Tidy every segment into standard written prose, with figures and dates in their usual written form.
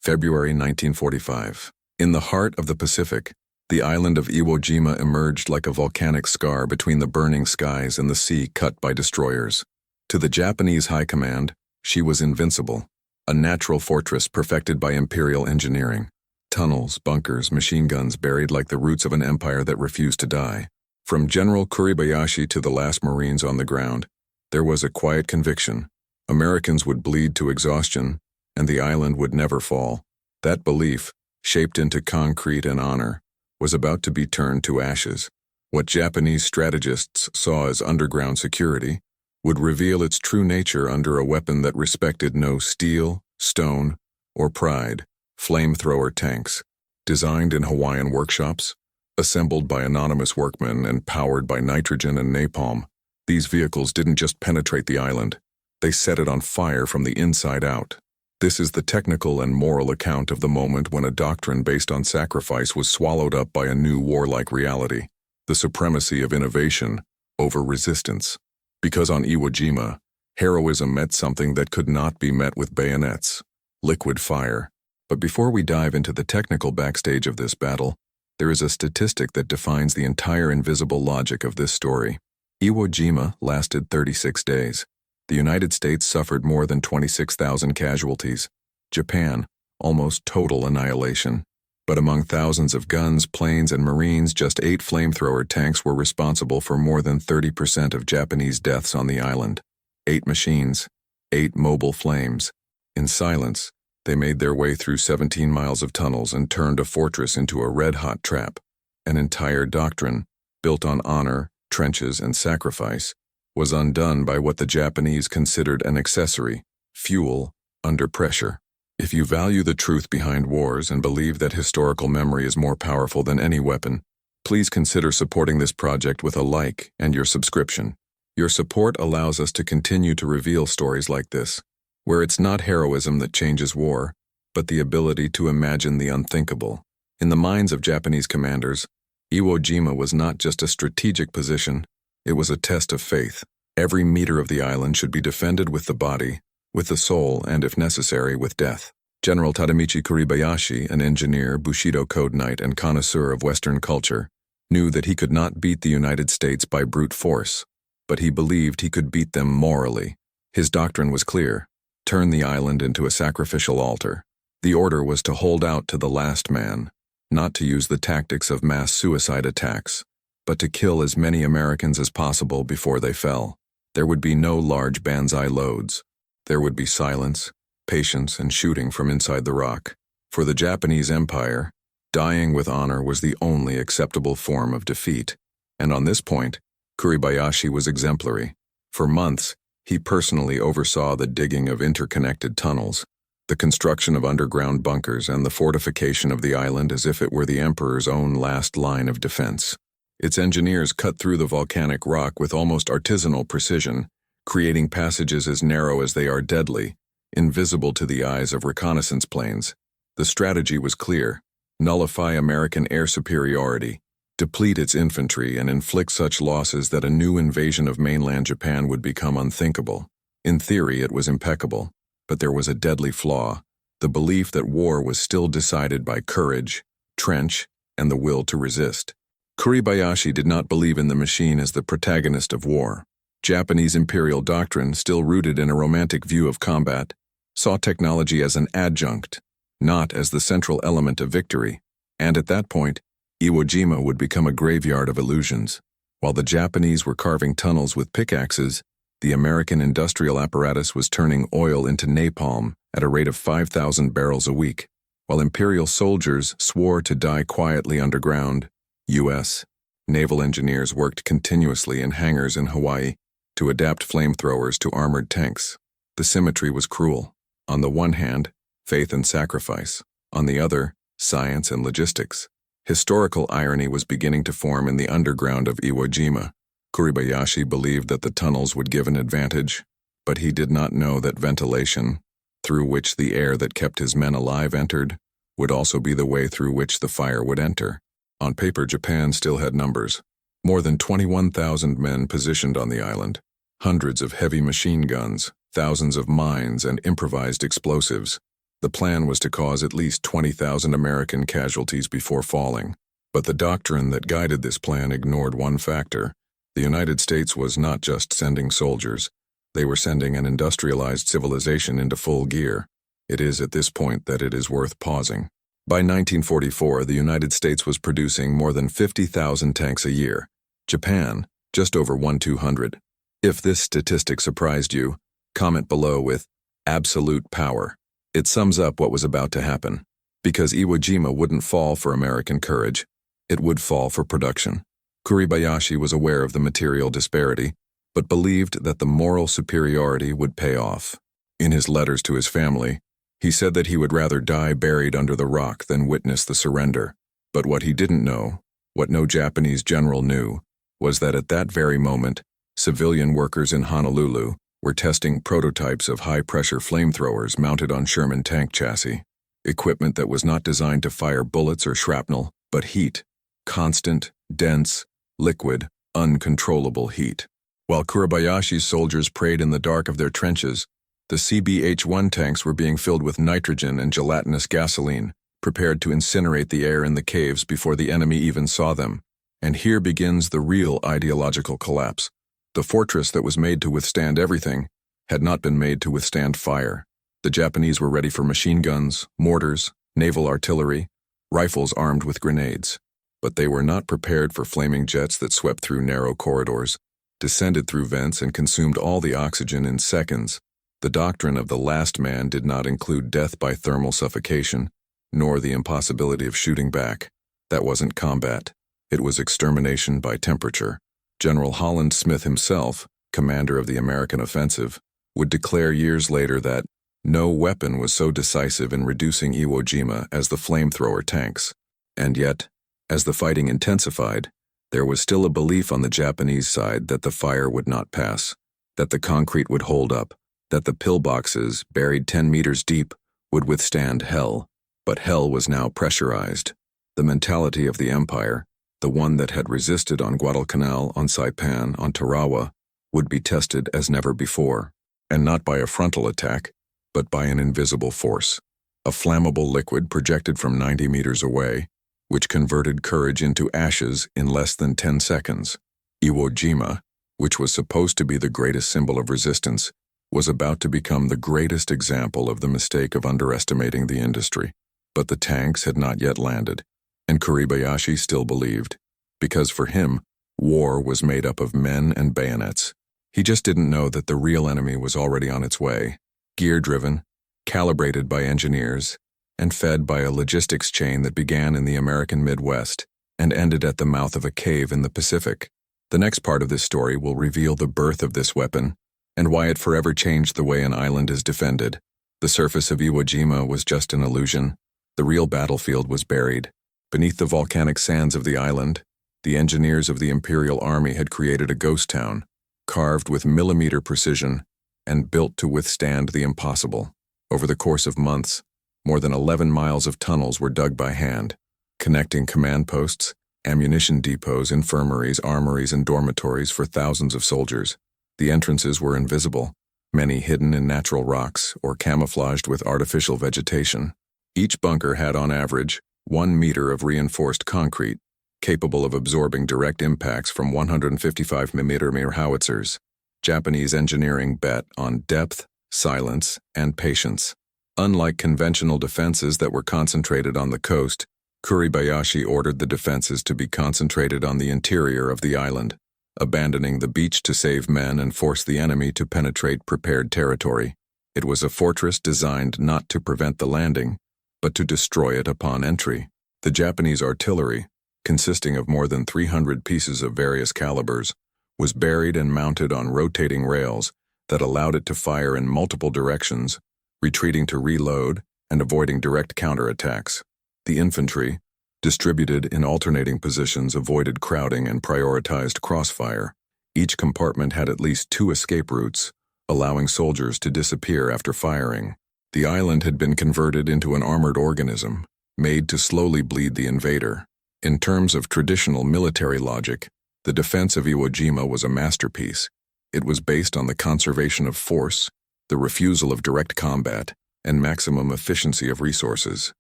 February 1945. In the heart of the Pacific, the island of Iwo Jima emerged like a volcanic scar between the burning skies and the sea cut by destroyers. To the Japanese high command, she was invincible, a natural fortress perfected by imperial engineering. Tunnels, bunkers, machine guns buried like the roots of an empire that refused to die. From General Kuribayashi to the last Marines on the ground, there was a quiet conviction. Americans would bleed to exhaustion, and the island would never fall. That belief, shaped into concrete and honor, was about to be turned to ashes. What Japanese strategists saw as underground security would reveal its true nature under a weapon that respected no steel, stone, or pride. Flamethrower tanks, designed in Hawaiian workshops, assembled by anonymous workmen and powered by nitrogen and napalm. These vehicles didn't just penetrate the island, they set it on fire from the inside out. This is the technical and moral account of the moment when a doctrine based on sacrifice was swallowed up by a new warlike reality, the supremacy of innovation over resistance. Because on Iwo Jima, heroism meant something that could not be met with bayonets, liquid fire. But before we dive into the technical backstage of this battle, there is a statistic that defines the entire invisible logic of this story. Iwo Jima lasted 36 days. The United States suffered more than 26,000 casualties. Japan, almost total annihilation. But among thousands of guns, planes, and Marines, just 8 flamethrower tanks were responsible for more than 30% of Japanese deaths on the island. 8 machines, 8 mobile flames. In silence, they made their way through 17 miles of tunnels and turned a fortress into a red-hot trap. An entire doctrine, built on honor, trenches, and sacrifice, was undone by what the Japanese considered an accessory, fuel, under pressure. If you value the truth behind wars and believe that historical memory is more powerful than any weapon, please consider supporting this project with a like and your subscription. Your support allows us to continue to reveal stories like this, where it's not heroism that changes war, but the ability to imagine the unthinkable. In the minds of Japanese commanders, Iwo Jima was not just a strategic position, it was a test of faith. Every meter of the island should be defended with the body, with the soul, and if necessary, with death. General Tadamichi Kuribayashi, an engineer, Bushido code knight, and connoisseur of Western culture, knew that he could not beat the United States by brute force, but he believed he could beat them morally. His doctrine was clear: turn the island into a sacrificial altar. The order was to hold out to the last man, not to use the tactics of mass suicide attacks, but to kill as many Americans as possible before they fell. There would be no large banzai loads. There would be silence, patience, and shooting from inside the rock. For the Japanese Empire, dying with honor was the only acceptable form of defeat. And on this point, Kuribayashi was exemplary. For months, he personally oversaw the digging of interconnected tunnels, the construction of underground bunkers, and the fortification of the island as if it were the emperor's own last line of defense. Its engineers cut through the volcanic rock with almost artisanal precision, creating passages as narrow as they are deadly, invisible to the eyes of reconnaissance planes. The strategy was clear: nullify American air superiority, deplete its infantry, and inflict such losses that a new invasion of mainland Japan would become unthinkable. In theory, it was impeccable, but there was a deadly flaw: the belief that war was still decided by courage, trench, and the will to resist. Kuribayashi did not believe in the machine as the protagonist of war. Japanese imperial doctrine, still rooted in a romantic view of combat, saw technology as an adjunct, not as the central element of victory. And at that point, Iwo Jima would become a graveyard of illusions. While the Japanese were carving tunnels with pickaxes, the American industrial apparatus was turning oil into napalm at a rate of 5,000 barrels a week. While imperial soldiers swore to die quietly underground, U.S. naval engineers worked continuously in hangars in Hawaii to adapt flamethrowers to armored tanks. The symmetry was cruel. On the one hand, faith and sacrifice. On the other, science and logistics. Historical irony was beginning to form in the underground of Iwo Jima. Kuribayashi believed that the tunnels would give an advantage, but he did not know that ventilation, through which the air that kept his men alive entered, would also be the way through which the fire would enter. On paper, Japan still had numbers. More than 21,000 men positioned on the island, hundreds of heavy machine guns, thousands of mines, and improvised explosives. The plan was to cause at least 20,000 American casualties before falling. But the doctrine that guided this plan ignored one factor. The United States was not just sending soldiers. They were sending an industrialized civilization into full gear. It is at this point that it is worth pausing. By 1944, the United States was producing more than 50,000 tanks a year. Japan, just over 1/200. If this statistic surprised you, comment below with absolute power. It sums up what was about to happen. Because Iwo Jima wouldn't fall for American courage, it would fall for production. Kuribayashi was aware of the material disparity, but believed that the moral superiority would pay off. In his letters to his family, he said that he would rather die buried under the rock than witness the surrender. But what he didn't know, what no Japanese general knew, was that at that very moment, civilian workers in Honolulu were testing prototypes of high-pressure flamethrowers mounted on Sherman tank chassis, equipment that was not designed to fire bullets or shrapnel, but heat, constant, dense, liquid, uncontrollable heat. While Kuribayashi's soldiers prayed in the dark of their trenches, the CBH-1 tanks were being filled with nitrogen and gelatinous gasoline, prepared to incinerate the air in the caves before the enemy even saw them. And here begins the real ideological collapse. The fortress that was made to withstand everything had not been made to withstand fire. The Japanese were ready for machine guns, mortars, naval artillery, rifles armed with grenades. But they were not prepared for flaming jets that swept through narrow corridors, descended through vents, and consumed all the oxygen in seconds. The doctrine of the last man did not include death by thermal suffocation, nor the impossibility of shooting back. That wasn't combat. It was extermination by temperature. General Holland Smith himself, commander of the American offensive, would declare years later that no weapon was so decisive in reducing Iwo Jima as the flamethrower tanks. And yet, as the fighting intensified, there was still a belief on the Japanese side that the fire would not pass, that the concrete would hold up, that the pillboxes, buried 10 meters deep, would withstand hell. But hell was now pressurized. The mentality of the empire, the one that had resisted on Guadalcanal, on Saipan, on Tarawa, would be tested as never before, and not by a frontal attack, but by an invisible force, a flammable liquid projected from 90 meters away, which converted courage into ashes in less than 10 seconds. Iwo Jima, which was supposed to be the greatest symbol of resistance, was about to become the greatest example of the mistake of underestimating the industry. But the tanks had not yet landed, and Kuribayashi still believed, because for him, war was made up of men and bayonets. He just didn't know that the real enemy was already on its way, gear-driven, calibrated by engineers, and fed by a logistics chain that began in the American Midwest and ended at the mouth of a cave in the Pacific. The next part of this story will reveal the birth of this weapon and why it forever changed the way an island is defended. The surface of Iwo Jima was just an illusion. The real battlefield was buried. Beneath the volcanic sands of the island, the engineers of the Imperial Army had created a ghost town, carved with millimeter precision and built to withstand the impossible. Over the course of months, more than 11 miles of tunnels were dug by hand, connecting command posts, ammunition depots, infirmaries, armories, and dormitories for thousands of soldiers. The entrances were invisible, many hidden in natural rocks or camouflaged with artificial vegetation. Each bunker had on average 1 meter of reinforced concrete, capable of absorbing direct impacts from 155mm howitzers. Japanese engineering bet on depth, silence, and patience. Unlike conventional defenses that were concentrated on the coast, Kuribayashi ordered the defenses to be concentrated on the interior of the island, abandoning the beach to save men and force the enemy to penetrate prepared territory. It was a fortress designed not to prevent the landing, but to destroy it upon entry. The Japanese artillery, consisting of more than 300 pieces of various calibers, was buried and mounted on rotating rails that allowed it to fire in multiple directions, retreating to reload and avoiding direct counterattacks. The infantry, distributed in alternating positions, avoided crowding and prioritized crossfire. Each compartment had at least 2 escape routes, allowing soldiers to disappear after firing. The island had been converted into an armored organism, made to slowly bleed the invader. In terms of traditional military logic, the defense of Iwo Jima was a masterpiece. It was based on the conservation of force, the refusal of direct combat, and maximum efficiency of resources.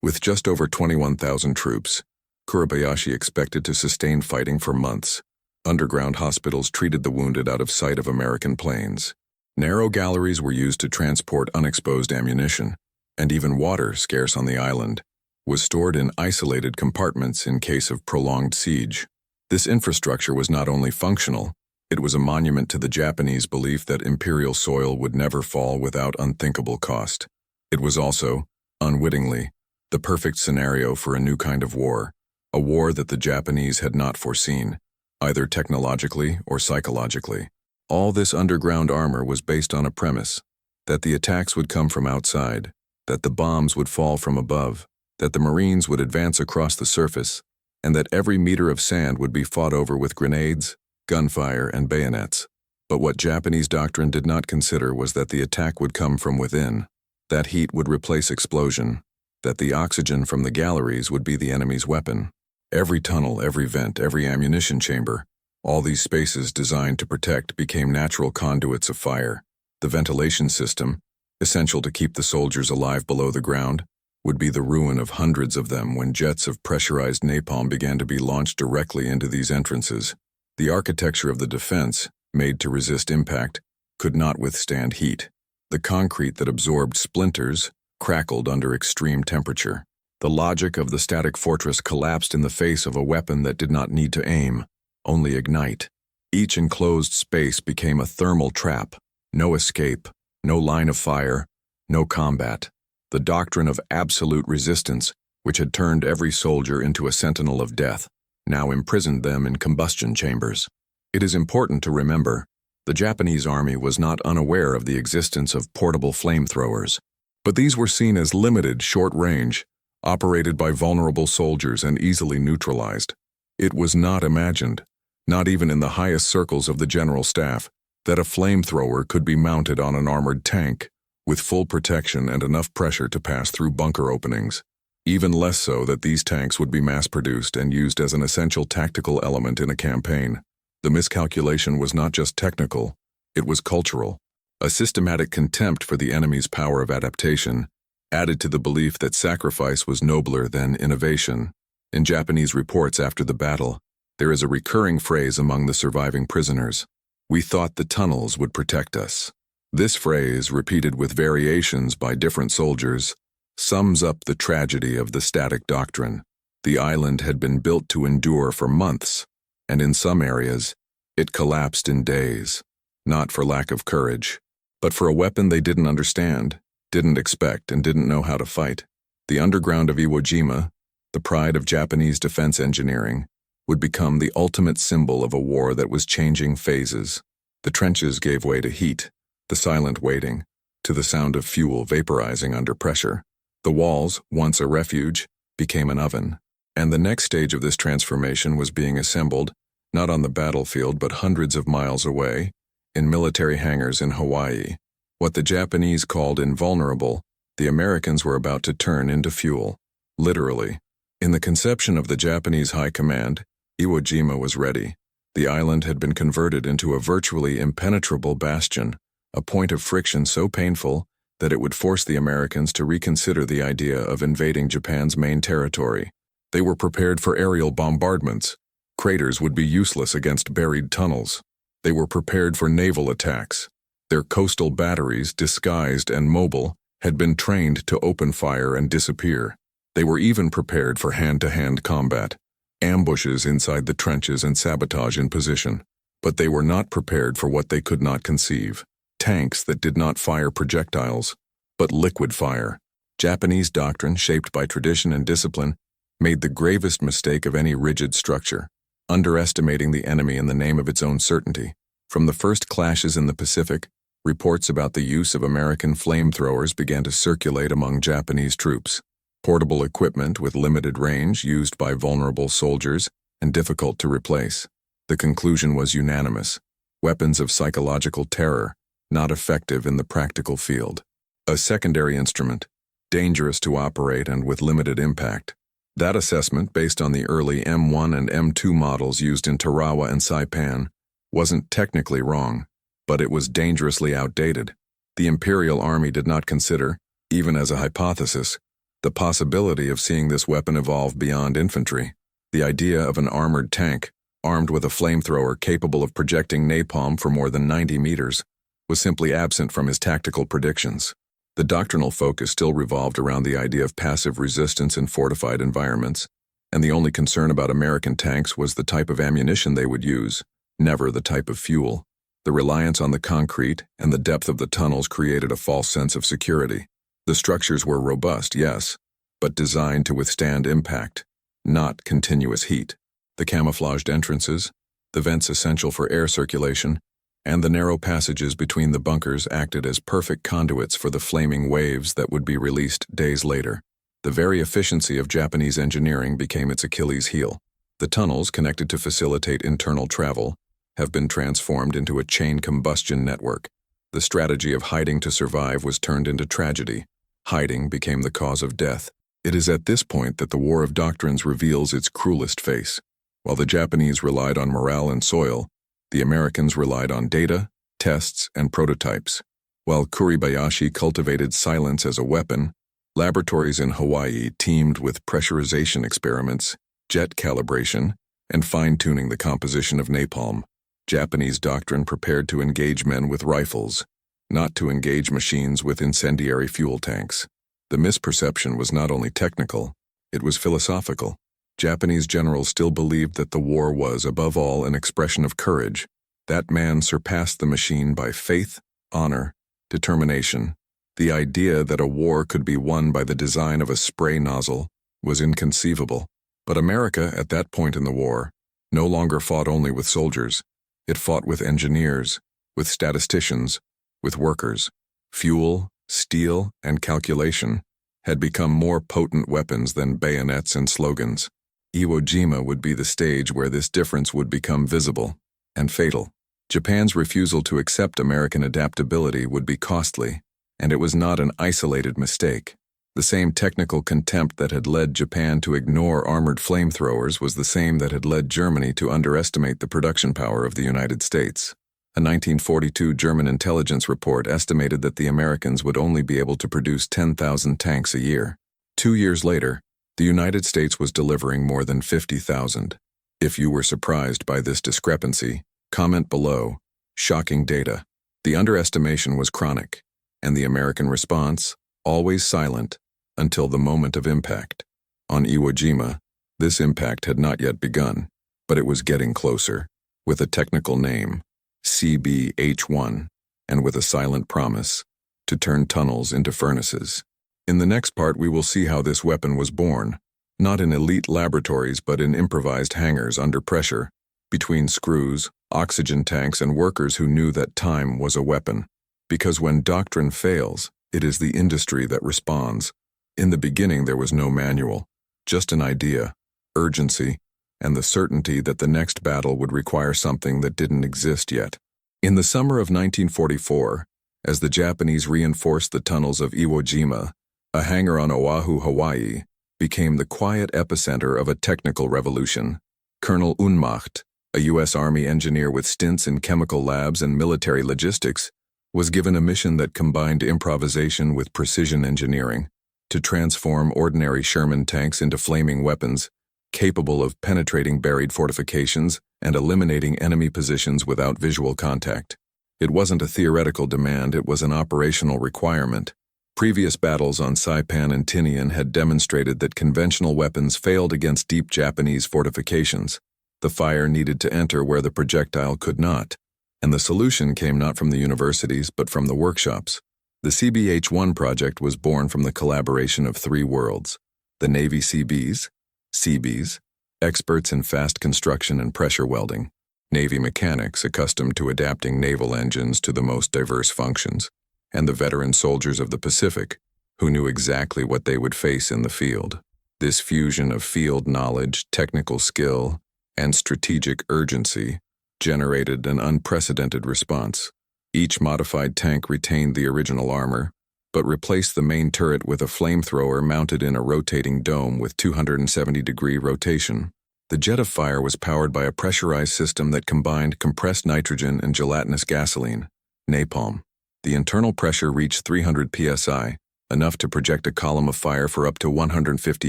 With just over 21,000 troops, Kurobayashi expected to sustain fighting for months. Underground hospitals treated the wounded out of sight of American planes. Narrow galleries were used to transport unexposed ammunition, and even water, scarce on the island, was stored in isolated compartments in case of prolonged siege. This infrastructure was not only functional, it was a monument to the Japanese belief that imperial soil would never fall without unthinkable cost. It was also, unwittingly, the perfect scenario for a new kind of war, a war that the Japanese had not foreseen, either technologically or psychologically. All this underground armor was based on a premise, that the attacks would come from outside, that the bombs would fall from above, that the Marines would advance across the surface, and that every meter of sand would be fought over with grenades, gunfire, and bayonets. But what Japanese doctrine did not consider was that the attack would come from within, that heat would replace explosion, that the oxygen from the galleries would be the enemy's weapon. Every tunnel, every vent, every ammunition chamber, all these spaces designed to protect became natural conduits of fire. The ventilation system, essential to keep the soldiers alive below the ground, would be the ruin of hundreds of them when jets of pressurized napalm began to be launched directly into these entrances. The architecture of the defense, made to resist impact, could not withstand heat. The concrete that absorbed splinters crackled under extreme temperature. The logic of the static fortress collapsed in the face of a weapon that did not need to aim, only ignite. Each enclosed space became a thermal trap. No escape, no line of fire, no combat. The doctrine of absolute resistance, which had turned every soldier into a sentinel of death, now imprisoned them in combustion chambers. It is important to remember, the Japanese army was not unaware of the existence of portable flamethrowers, but these were seen as limited, short-range, operated by vulnerable soldiers and easily neutralized. It was not imagined, not even in the highest circles of the general staff, that a flamethrower could be mounted on an armored tank, with full protection and enough pressure to pass through bunker openings. Even less so that these tanks would be mass-produced and used as an essential tactical element in a campaign. The miscalculation was not just technical, it was cultural. A systematic contempt for the enemy's power of adaptation, added to the belief that sacrifice was nobler than innovation. In Japanese reports after the battle, there is a recurring phrase among the surviving prisoners: "We thought the tunnels would protect us." This phrase, repeated with variations by different soldiers, sums up the tragedy of the static doctrine. The island had been built to endure for months, and in some areas, it collapsed in days, not for lack of courage, but for a weapon they didn't understand, didn't expect, and didn't know how to fight. The underground of Iwo Jima, the pride of Japanese defense engineering, would become the ultimate symbol of a war that was changing phases. The trenches gave way to heat, the silent waiting, to the sound of fuel vaporizing under pressure. The walls, once a refuge, became an oven. And the next stage of this transformation was being assembled, not on the battlefield but hundreds of miles away, in military hangars in Hawaii. What the Japanese called invulnerable, the Americans were about to turn into fuel. Literally. In the conception of the Japanese High Command, Iwo Jima was ready. The island had been converted into a virtually impenetrable bastion, a point of friction so painful that it would force the Americans to reconsider the idea of invading Japan's main territory. They were prepared for aerial bombardments. Craters would be useless against buried tunnels. They were prepared for naval attacks. Their coastal batteries, disguised and mobile, had been trained to open fire and disappear. They were even prepared for hand-to-hand combat, ambushes inside the trenches and sabotage in position. But they were not prepared for what they could not conceive: tanks that did not fire projectiles, but liquid fire. Japanese doctrine, shaped by tradition and discipline, made the gravest mistake of any rigid structure, underestimating the enemy in the name of its own certainty. From the first clashes in the Pacific, reports about the use of American flamethrowers began to circulate among Japanese troops. Portable equipment with limited range used by vulnerable soldiers and difficult to replace. The conclusion was unanimous: weapons of psychological terror, not effective in the practical field. A secondary instrument, dangerous to operate and with limited impact. That assessment, based on the early M1 and M2 models used in Tarawa and Saipan, wasn't technically wrong, but it was dangerously outdated. The Imperial Army did not consider, Even as a hypothesis, the possibility of seeing this weapon evolve beyond infantry, the idea of an armored tank, armed with a flamethrower capable of projecting napalm for more than 90 meters, was simply absent from his tactical predictions. The doctrinal focus still revolved around the idea of passive resistance in fortified environments, and the only concern about American tanks was the type of ammunition they would use, never the type of fuel. The reliance on the concrete and the depth of the tunnels created a false sense of security. The structures were robust, yes, but designed to withstand impact, not continuous heat. The camouflaged entrances, the vents essential for air circulation, and the narrow passages between the bunkers acted as perfect conduits for the flaming waves that would be released days later. The very efficiency of Japanese engineering became its Achilles heel. The tunnels, connected to facilitate internal travel, have been transformed into a chain combustion network. The strategy of hiding to survive was turned into tragedy. Hiding became the cause of death. It is at this point that the War of Doctrines reveals its cruelest face. While the Japanese relied on morale and soil, the Americans relied on data, tests, and prototypes. While Kuribayashi cultivated silence as a weapon, laboratories in Hawaii teemed with pressurization experiments, jet calibration, and fine-tuning the composition of napalm. Japanese doctrine prepared to engage men with rifles, not to engage machines with incendiary fuel tanks. The misperception was not only technical, it was philosophical. Japanese generals still believed that the war was, above all, an expression of courage. That man surpassed the machine by faith, honor, determination. The idea that a war could be won by the design of a spray nozzle was inconceivable. But America, at that point in the war, no longer fought only with soldiers. It fought with engineers, with statisticians, with workers. Fuel, steel, and calculation had become more potent weapons than bayonets and slogans. Iwo Jima would be the stage where this difference would become visible and fatal. Japan's refusal to accept American adaptability would be costly, and it was not an isolated mistake. The same technical contempt that had led Japan to ignore armored flamethrowers was the same that had led Germany to underestimate the production power of the United States. A 1942 German intelligence report estimated that the Americans would only be able to produce 10,000 tanks a year. 2 years later, the United States was delivering more than 50,000. If you were surprised by this discrepancy, comment below. Shocking data. The underestimation was chronic, and the American response, always silent, until the moment of impact. On Iwo Jima, this impact had not yet begun, but it was getting closer, with a technical name, CBH-1, and with a silent promise to turn tunnels into furnaces. In the next part, we will see how this weapon was born, not in elite laboratories but in improvised hangars under pressure, between screws, oxygen tanks, and workers who knew that time was a weapon. Because when doctrine fails, it is the industry that responds. In the beginning, there was no manual, just an idea, urgency, and the certainty that the next battle would require something that didn't exist yet. In the summer of 1944, as the Japanese reinforced the tunnels of Iwo Jima, a hangar on Oahu, Hawaii, became the quiet epicenter of a technical revolution. Colonel Unmacht, a U.S. Army engineer with stints in chemical labs and military logistics, was given a mission that combined improvisation with precision engineering to transform ordinary Sherman tanks into flaming weapons capable of penetrating buried fortifications and eliminating enemy positions without visual contact. It wasn't a theoretical demand, it was an operational requirement. Previous battles on Saipan and Tinian had demonstrated that conventional weapons failed against deep Japanese fortifications. The fire needed to enter where the projectile could not, and the solution came not from the universities but from the workshops. The CBH-1 project was born from the collaboration of three worlds: the Navy Seabees, experts in fast construction and pressure welding; Navy mechanics accustomed to adapting naval engines to the most diverse functions; and the veteran soldiers of the Pacific, who knew exactly what they would face in the field. This fusion of field knowledge, technical skill, and strategic urgency generated an unprecedented response. Each modified tank retained the original armor, but replaced the main turret with a flamethrower mounted in a rotating dome with 270-degree rotation. The jet of fire was powered by a pressurized system that combined compressed nitrogen and gelatinous gasoline, napalm. The internal pressure reached 300 psi, enough to project a column of fire for up to 150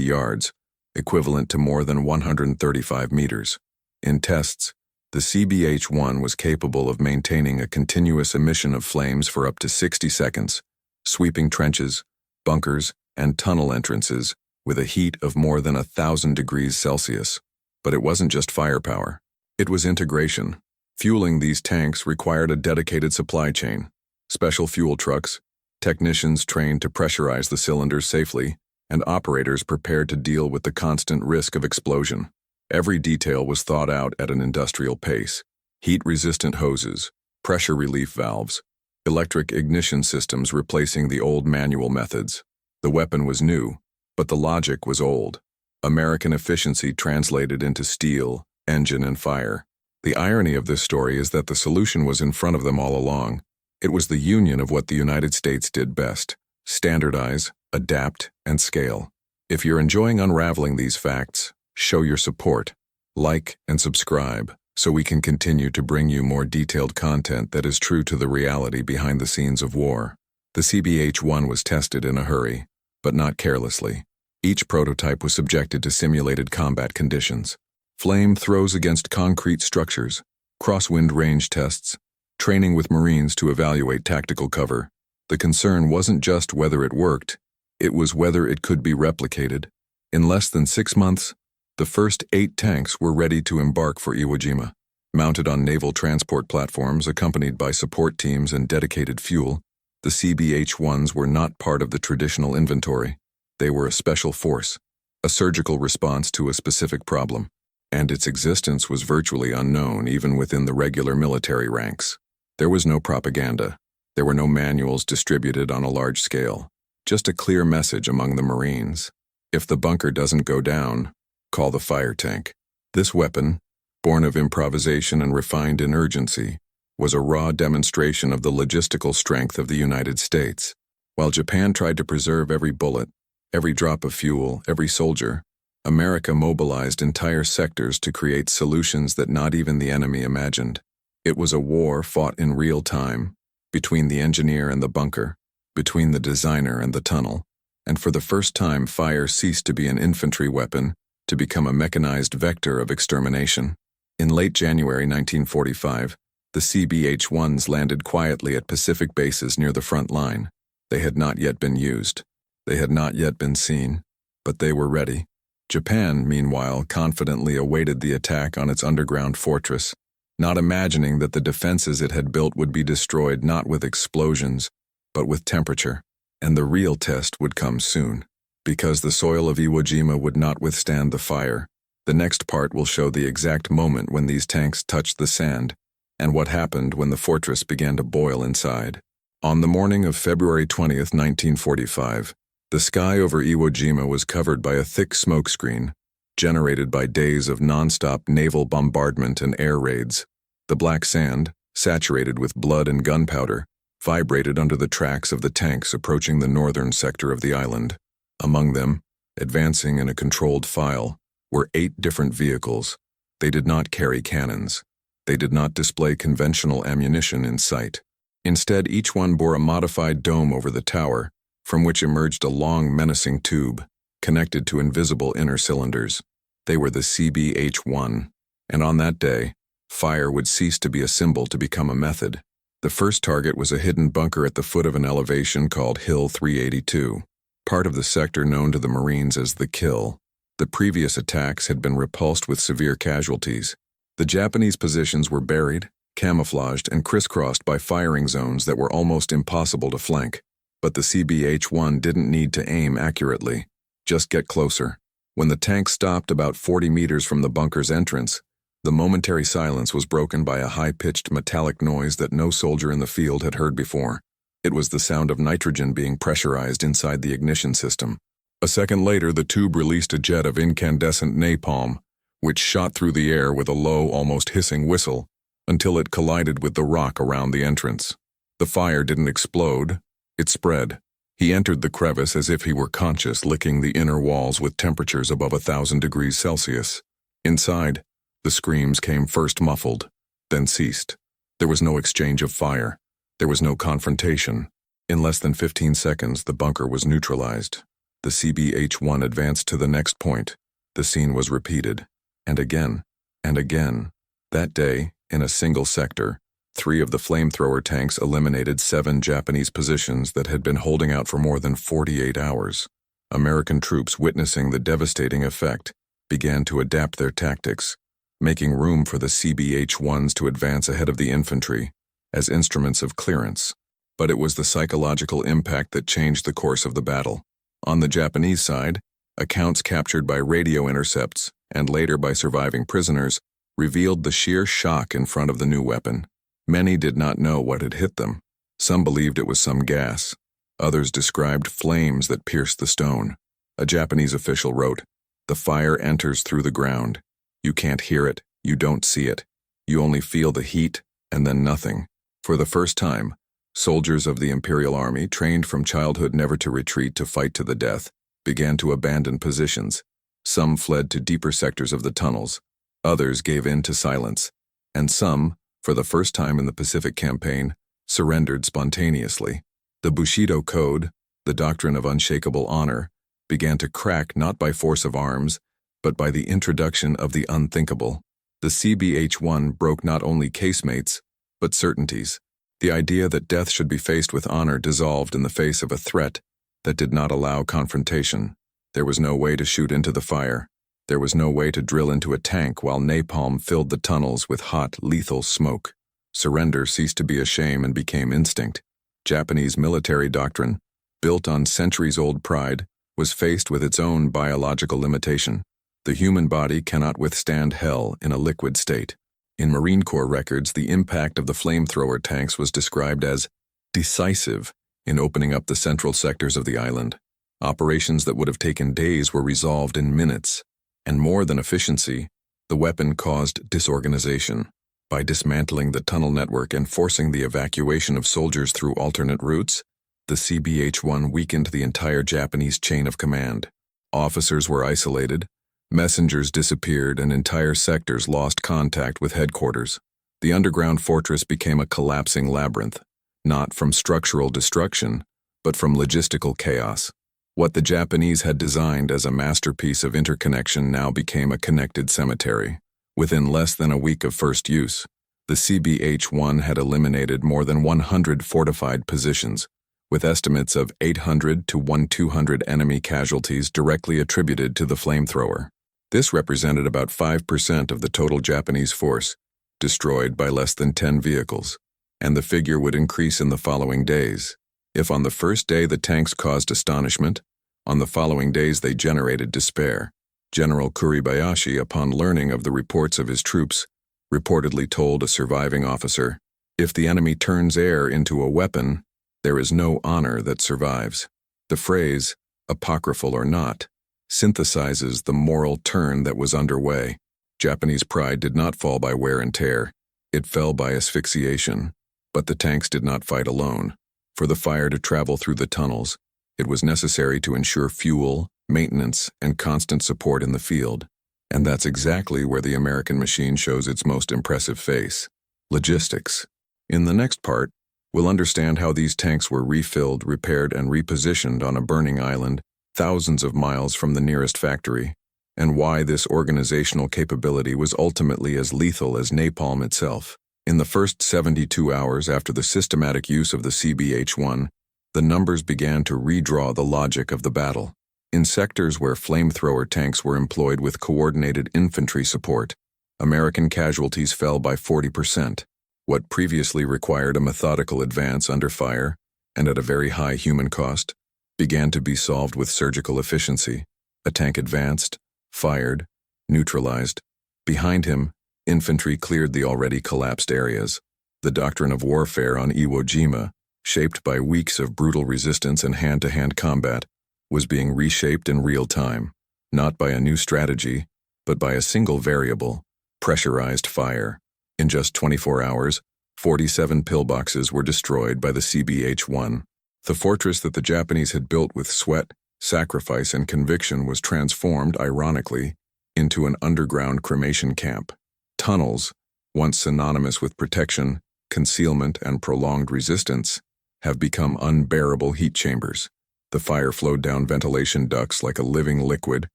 yards, equivalent to more than 135 meters. In tests, the CBH-1 was capable of maintaining a continuous emission of flames for up to 60 seconds, sweeping trenches, bunkers, and tunnel entrances with a heat of more than 1,000 degrees Celsius. But it wasn't just firepower. It was integration. Fueling these tanks required a dedicated supply chain, special fuel trucks, technicians trained to pressurize the cylinders safely, and operators prepared to deal with the constant risk of explosion. Every detail was thought out at an industrial pace. Heat-resistant hoses, pressure relief valves, electric ignition systems replacing the old manual methods. The weapon was new, but the logic was old. American efficiency translated into steel, engine, and fire. The irony of this story is that the solution was in front of them all along. It was the union of what the United States did best: standardize, adapt, and scale. If you're enjoying unraveling these facts, show your support. Like and subscribe so we can continue to bring you more detailed content that is true to the reality behind the scenes of war. The CBH-1 was tested in a hurry, but not carelessly. Each prototype was subjected to simulated combat conditions. Flamethrowers against concrete structures, crosswind range tests, training with Marines to evaluate tactical cover. The concern wasn't just whether it worked, it was whether it could be replicated. In less than 6 months, the first 8 tanks were ready to embark for Iwo Jima. Mounted on naval transport platforms accompanied by support teams and dedicated fuel, the CBH-1s were not part of the traditional inventory. They were a special force, a surgical response to a specific problem, and its existence was virtually unknown even within the regular military ranks. There was no propaganda. There were no manuals distributed on a large scale, just a clear message among the Marines. If the bunker doesn't go down, call the fire tank. This weapon, born of improvisation and refined in urgency, was a raw demonstration of the logistical strength of the United States. While Japan tried to preserve every bullet, every drop of fuel, every soldier, America mobilized entire sectors to create solutions that not even the enemy imagined. It was a war fought in real time, between the engineer and the bunker, between the designer and the tunnel, and for the first time fire ceased to be an infantry weapon to become a mechanized vector of extermination. In late January 1945, the CBH-1s landed quietly at Pacific bases near the front line. They had not yet been used. They had not yet been seen, but they were ready. Japan, meanwhile, confidently awaited the attack on its underground fortress, not imagining that the defenses it had built would be destroyed not with explosions, but with temperature. And the real test would come soon. Because the soil of Iwo Jima would not withstand the fire, the next part will show the exact moment when these tanks touched the sand, and what happened when the fortress began to boil inside. On the morning of February 20th, 1945, the sky over Iwo Jima was covered by a thick smokescreen, generated by days of non-stop naval bombardment and air raids. The black sand, saturated with blood and gunpowder, vibrated under the tracks of the tanks approaching the northern sector of the island. Among them, advancing in a controlled file, were 8 different vehicles. They did not carry cannons. They did not display conventional ammunition in sight. Instead, each one bore a modified dome over the tower, from which emerged a long, menacing tube, connected to invisible inner cylinders. They were the CBH-1, and on that day, fire would cease to be a symbol to become a method. The first target was a hidden bunker at the foot of an elevation called Hill 382, part of the sector known to the Marines as the Kill. The previous attacks had been repulsed with severe casualties. The Japanese positions were buried, camouflaged, and crisscrossed by firing zones that were almost impossible to flank. But the CBH-1 didn't need to aim accurately, just get closer. When the tank stopped about 40 meters from the bunker's entrance, the momentary silence was broken by a high-pitched metallic noise that no soldier in the field had heard before. It was the sound of nitrogen being pressurized inside the ignition system. A second later, the tube released a jet of incandescent napalm, which shot through the air with a low, almost hissing whistle, until it collided with the rock around the entrance. The fire didn't explode, it spread. He entered the crevice as if he were conscious, licking the inner walls with temperatures above 1,000 degrees Celsius. Inside, the screams came first muffled, then ceased. There was no exchange of fire. There was no confrontation. In less than 15 seconds, the bunker was neutralized. The CBH-1 advanced to the next point. The scene was repeated. And again. And again. That day, in a single sector, 3 of the flamethrower tanks eliminated 7 Japanese positions that had been holding out for more than 48 hours. American troops, witnessing the devastating effect, began to adapt their tactics, making room for the CBH-1s to advance ahead of the infantry as instruments of clearance. But it was the psychological impact that changed the course of the battle. On the Japanese side, accounts captured by radio intercepts and later by surviving prisoners revealed the sheer shock in front of the new weapon. Many did not know what had hit them. Some believed it was some gas. Others described flames that pierced the stone. A Japanese official wrote, "The fire enters through the ground. You can't hear it, you don't see it. You only feel the heat, and then nothing." For the first time, soldiers of the Imperial Army, trained from childhood never to retreat to fight to the death, began to abandon positions. Some fled to deeper sectors of the tunnels. Others gave in to silence. And some, for the first time in the Pacific Campaign, surrendered spontaneously. The Bushido Code, the doctrine of unshakable honor, began to crack not by force of arms, but by the introduction of the unthinkable. The CBH-1 broke not only casemates, but certainties. The idea that death should be faced with honor dissolved in the face of a threat that did not allow confrontation. There was no way to shoot into the fire. There was no way to drill into a tank while napalm filled the tunnels with hot, lethal smoke. Surrender ceased to be a shame and became instinct. Japanese military doctrine, built on centuries-old pride, was faced with its own biological limitation. The human body cannot withstand hell in a liquid state. In Marine Corps records, the impact of the flamethrower tanks was described as decisive in opening up the central sectors of the island. Operations that would have taken days were resolved in minutes. And more than efficiency, the weapon caused disorganization. By dismantling the tunnel network and forcing the evacuation of soldiers through alternate routes, the CBH-1 weakened the entire Japanese chain of command. Officers were isolated, messengers disappeared, and entire sectors lost contact with headquarters. The underground fortress became a collapsing labyrinth, not from structural destruction, but from logistical chaos. What the Japanese had designed as a masterpiece of interconnection now became a connected cemetery. Within less than a week of first use, the CBH-1 had eliminated more than 100 fortified positions, with estimates of 800 to 1,200 enemy casualties directly attributed to the flamethrower. This represented about 5% of the total Japanese force, destroyed by less than 10 vehicles, and the figure would increase in the following days. If on the first day the tanks caused astonishment, on the following days they generated despair. General Kuribayashi, upon learning of the reports of his troops, reportedly told a surviving officer, "If the enemy turns air into a weapon, there is no honor that survives." The phrase, apocryphal or not, synthesizes the moral turn that was underway. Japanese pride did not fall by wear and tear. It fell by asphyxiation. But the tanks did not fight alone. For the fire to travel through the tunnels, it was necessary to ensure fuel, maintenance, and constant support in the field. And that's exactly where the American machine shows its most impressive face: logistics. In the next part, we'll understand how these tanks were refilled, repaired, and repositioned on a burning island thousands of miles from the nearest factory, and why this organizational capability was ultimately as lethal as napalm itself. In the first 72 hours after the systematic use of the CBH-1, the numbers began to redraw the logic of the battle. In sectors where flamethrower tanks were employed with coordinated infantry support, American casualties fell by 40%. What previously required a methodical advance under fire, and at a very high human cost, began to be solved with surgical efficiency. A tank advanced, fired, neutralized. Behind him, infantry cleared the already collapsed areas. The doctrine of warfare on Iwo Jima, shaped by weeks of brutal resistance and hand-to-hand combat, was being reshaped in real time, not by a new strategy, but by a single variable: pressurized fire. In just 24 hours, 47 pillboxes were destroyed by the CBH-1. The fortress that the Japanese had built with sweat, sacrifice, and conviction was transformed, ironically, into an underground cremation camp. Tunnels, once synonymous with protection, concealment, and prolonged resistance, have become unbearable heat chambers. The fire flowed down ventilation ducts like a living liquid,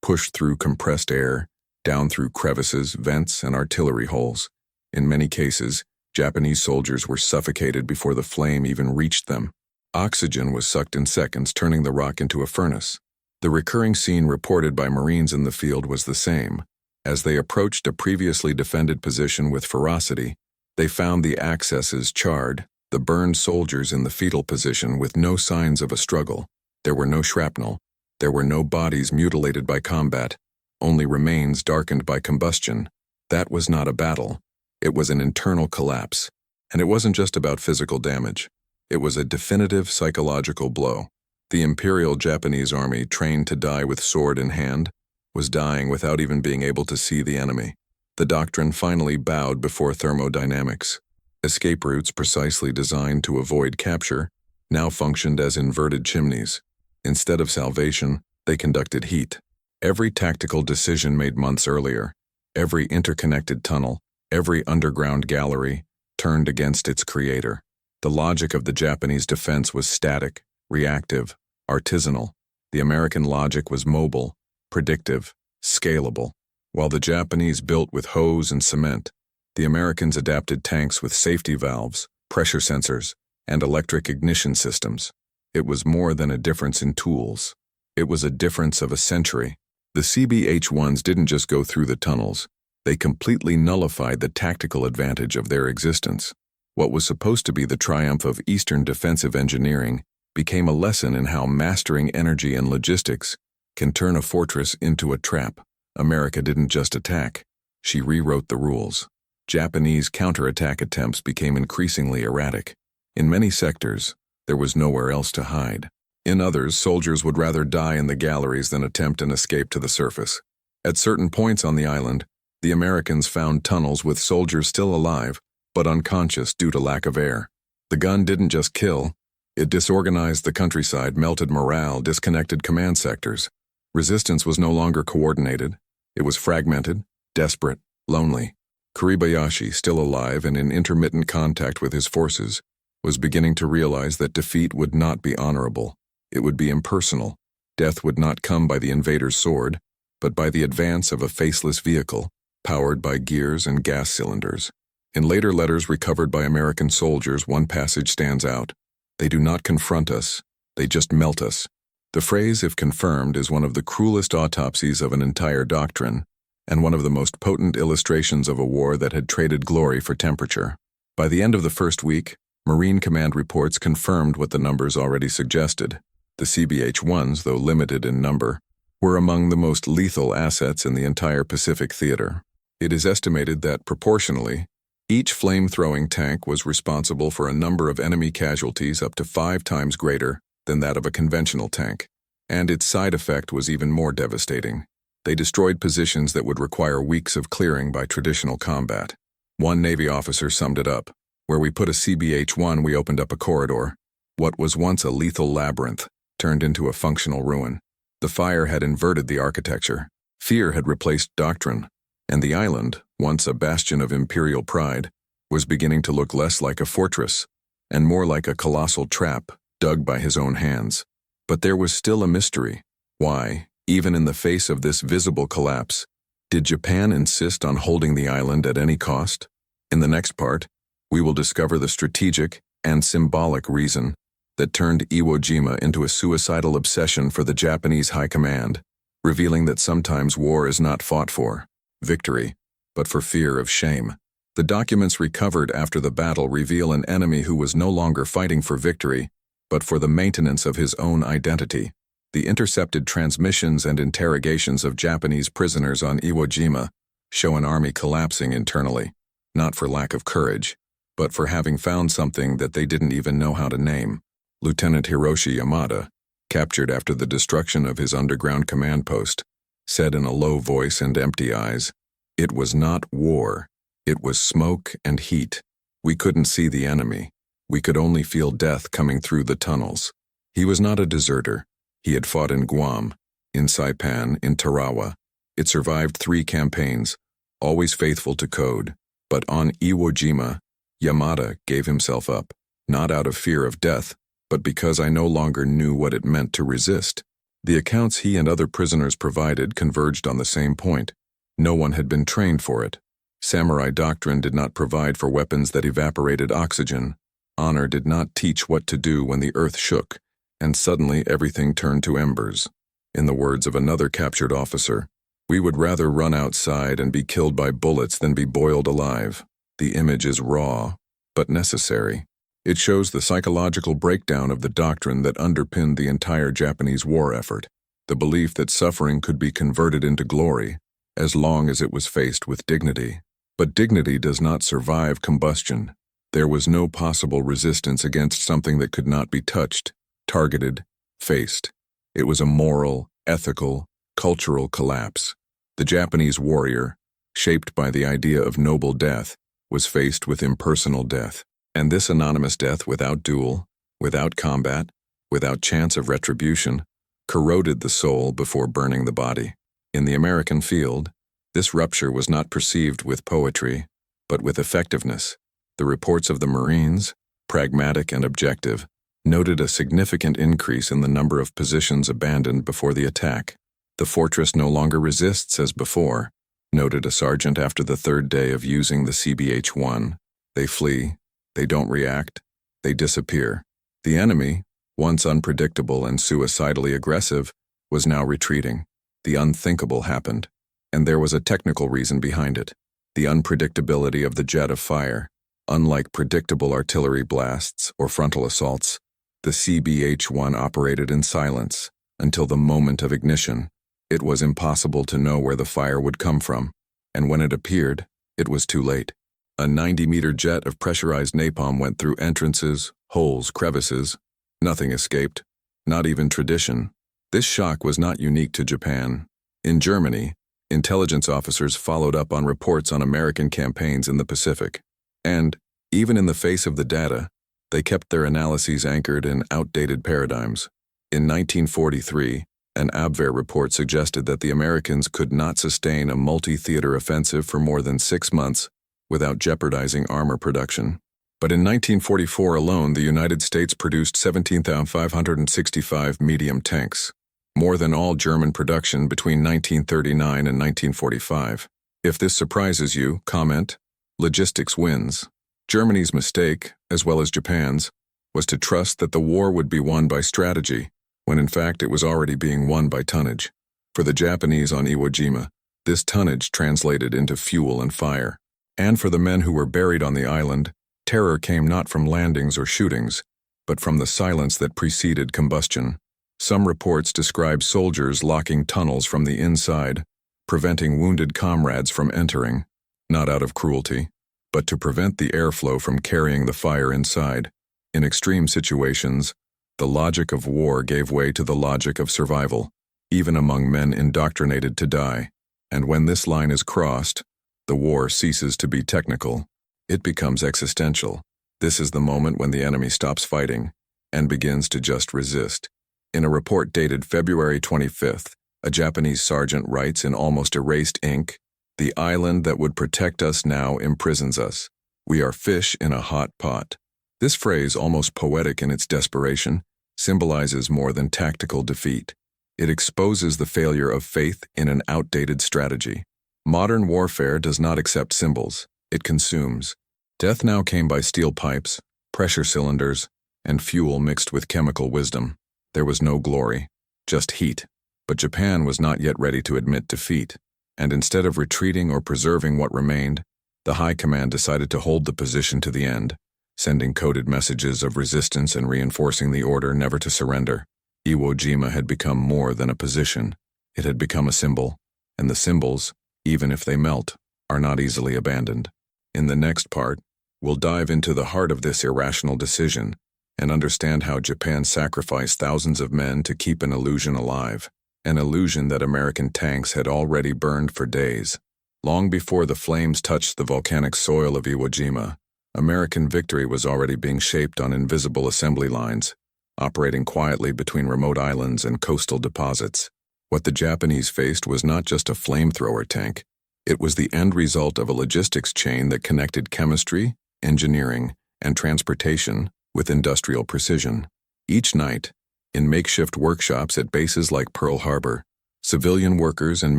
pushed through compressed air, down through crevices, vents, and artillery holes. In many cases, Japanese soldiers were suffocated before the flame even reached them. Oxygen was sucked in seconds, turning the rock into a furnace. The recurring scene reported by Marines in the field was the same. As they approached a previously defended position with ferocity, they found the accesses charred, the burned soldiers in the fetal position with no signs of a struggle. There were no shrapnel. There were no bodies mutilated by combat, only remains darkened by combustion. That was not a battle. It was an internal collapse. And it wasn't just about physical damage. It was a definitive psychological blow. The Imperial Japanese Army, trained to die with sword in hand, was dying without even being able to see the enemy. The doctrine finally bowed before thermodynamics. Escape routes precisely designed to avoid capture now functioned as inverted chimneys. Instead of salvation, they conducted heat. Every tactical decision made months earlier, every interconnected tunnel, every underground gallery, turned against its creator. The logic of the Japanese defense was static, reactive, artisanal. The American logic was mobile, predictive, scalable. While the Japanese built with hose and cement, the Americans adapted tanks with safety valves, pressure sensors, and electric ignition systems. It was more than a difference in tools. It was a difference of a century. The CBH-1s didn't just go through the tunnels. They completely nullified the tactical advantage of their existence. What was supposed to be the triumph of Eastern defensive engineering became a lesson in how mastering energy and logistics can turn a fortress into a trap. America didn't just attack. She rewrote the rules. Japanese counterattack attempts became increasingly erratic. In many sectors, there was nowhere else to hide. In others, soldiers would rather die in the galleries than attempt an escape to the surface. At certain points on the island, the Americans found tunnels with soldiers still alive, but unconscious due to lack of air. The gun didn't just kill, it disorganized the countryside, melted morale, disconnected command sectors. Resistance was no longer coordinated. It was fragmented, desperate, lonely. Kuribayashi, still alive and in intermittent contact with his forces, was beginning to realize that defeat would not be honorable. It would be impersonal. Death would not come by the invader's sword, but by the advance of a faceless vehicle, powered by gears and gas cylinders. In later letters recovered by American soldiers, one passage stands out. They do not confront us, they just melt us. The phrase, if confirmed, is one of the cruelest autopsies of an entire doctrine, and one of the most potent illustrations of a war that had traded glory for temperature. By the end of the first week, Marine Command reports confirmed what the numbers already suggested. The CBH-1s, though limited in number, were among the most lethal assets in the entire Pacific theater. It is estimated that, proportionally, each flame-throwing tank was responsible for a number of enemy casualties up to 5 times greater than that of a conventional tank, and its side effect was even more devastating. They destroyed positions that would require weeks of clearing by traditional combat. One Navy officer summed it up. Where we put a CBH-1, we opened up a corridor. What was once a lethal labyrinth turned into a functional ruin. The fire had inverted the architecture. Fear had replaced doctrine. And the island, once a bastion of imperial pride, was beginning to look less like a fortress and more like a colossal trap dug by his own hands. But there was still a mystery. Why, even in the face of this visible collapse, did Japan insist on holding the island at any cost? In the next part, we will discover the strategic and symbolic reason that turned Iwo Jima into a suicidal obsession for the Japanese High Command, revealing that sometimes war is not fought for victory, but for fear of shame. The documents recovered after the battle reveal an enemy who was no longer fighting for victory, but for the maintenance of his own identity. The intercepted transmissions and interrogations of Japanese prisoners on Iwo Jima show an army collapsing internally, not for lack of courage, but for having found something that they didn't even know how to name. Lieutenant Hiroshi Yamada, captured after the destruction of his underground command post, said in a low voice and empty eyes, "It was not war. It was smoke and heat. We couldn't see the enemy. We could only feel death coming through the tunnels." He was not a deserter. He had fought in Guam, in Saipan, in Tarawa. It survived 3 campaigns, always faithful to code. But on Iwo Jima, Yamada gave himself up. not out of fear of death, but because I no longer knew what it meant to resist. The accounts he and other prisoners provided converged on the same point. No one had been trained for it. Samurai doctrine did not provide for weapons that evaporated oxygen. Honor did not teach what to do when the earth shook, and suddenly everything turned to embers. In the words of another captured officer, "We would rather run outside and be killed by bullets than be boiled alive." The image is raw, but necessary. It shows the psychological breakdown of the doctrine that underpinned the entire Japanese war effort, the belief that suffering could be converted into glory, as long as it was faced with dignity. But dignity does not survive combustion. There was no possible resistance against something that could not be touched, targeted, faced. It was a moral, ethical, cultural collapse. The Japanese warrior, shaped by the idea of noble death, was faced with impersonal death. And this anonymous death without duel, without combat, without chance of retribution, corroded the soul before burning the body. In the American field, this rupture was not perceived with poetry, but with effectiveness. The reports of the Marines, pragmatic and objective, noted a significant increase in the number of positions abandoned before the attack. "The fortress no longer resists as before," noted a sergeant after the third day of using the CBH-1. "They flee. They don't react. They disappear." The enemy, once unpredictable and suicidally aggressive, was now retreating. The unthinkable happened, and there was a technical reason behind it: the unpredictability of the jet of fire. Unlike predictable artillery blasts or frontal assaults, the CBH-1 operated in silence until the moment of ignition. It was impossible to know where the fire would come from, and when it appeared, it was too late. A 90-meter jet of pressurized napalm went through entrances, holes, crevices. Nothing escaped, not even tradition. This shock was not unique to Japan. In Germany, intelligence officers followed up on reports on American campaigns in the Pacific. And, even in the face of the data, they kept their analyses anchored in outdated paradigms. In 1943, an Abwehr report suggested that the Americans could not sustain a multi-theater offensive for more than 6 months without jeopardizing armor production. But in 1944 alone, the United States produced 17,565 medium tanks, more than all German production between 1939 and 1945. If this surprises you, comment, "Logistics wins." Germany's mistake, as well as Japan's, was to trust that the war would be won by strategy, when in fact it was already being won by tonnage. For the Japanese on Iwo Jima, this tonnage translated into fuel and fire. And for the men who were buried on the island, terror came not from landings or shootings, but from the silence that preceded combustion. Some reports describe soldiers locking tunnels from the inside, preventing wounded comrades from entering, not out of cruelty, but to prevent the airflow from carrying the fire inside. In extreme situations, the logic of war gave way to the logic of survival, even among men indoctrinated to die. And when this line is crossed, the war ceases to be technical. It becomes existential. This is the moment when the enemy stops fighting and begins to just resist. In a report dated February 25th, a Japanese sergeant writes in almost erased ink, "The island that would protect us now imprisons us. We are fish in a hot pot." This phrase, almost poetic in its desperation, symbolizes more than tactical defeat. It exposes the failure of faith in an outdated strategy. Modern warfare does not accept symbols, it consumes. Death now came by steel pipes, pressure cylinders, and fuel mixed with chemical wisdom. There was no glory, just heat. But Japan was not yet ready to admit defeat, and instead of retreating or preserving what remained, the High Command decided to hold the position to the end, sending coded messages of resistance and reinforcing the order never to surrender. Iwo Jima had become more than a position. It had become a symbol, and the symbols, even if they melt, are not easily abandoned. In the next part, we'll dive into the heart of this irrational decision and understand how Japan sacrificed thousands of men to keep an illusion alive, an illusion that American tanks had already burned for days. Long before the flames touched the volcanic soil of Iwo Jima, American victory was already being shaped on invisible assembly lines, operating quietly between remote islands and coastal deposits. What the Japanese faced was not just a flamethrower tank. It was the end result of a logistics chain that connected chemistry, engineering, and transportation with industrial precision. Each night, in makeshift workshops at bases like Pearl Harbor, civilian workers and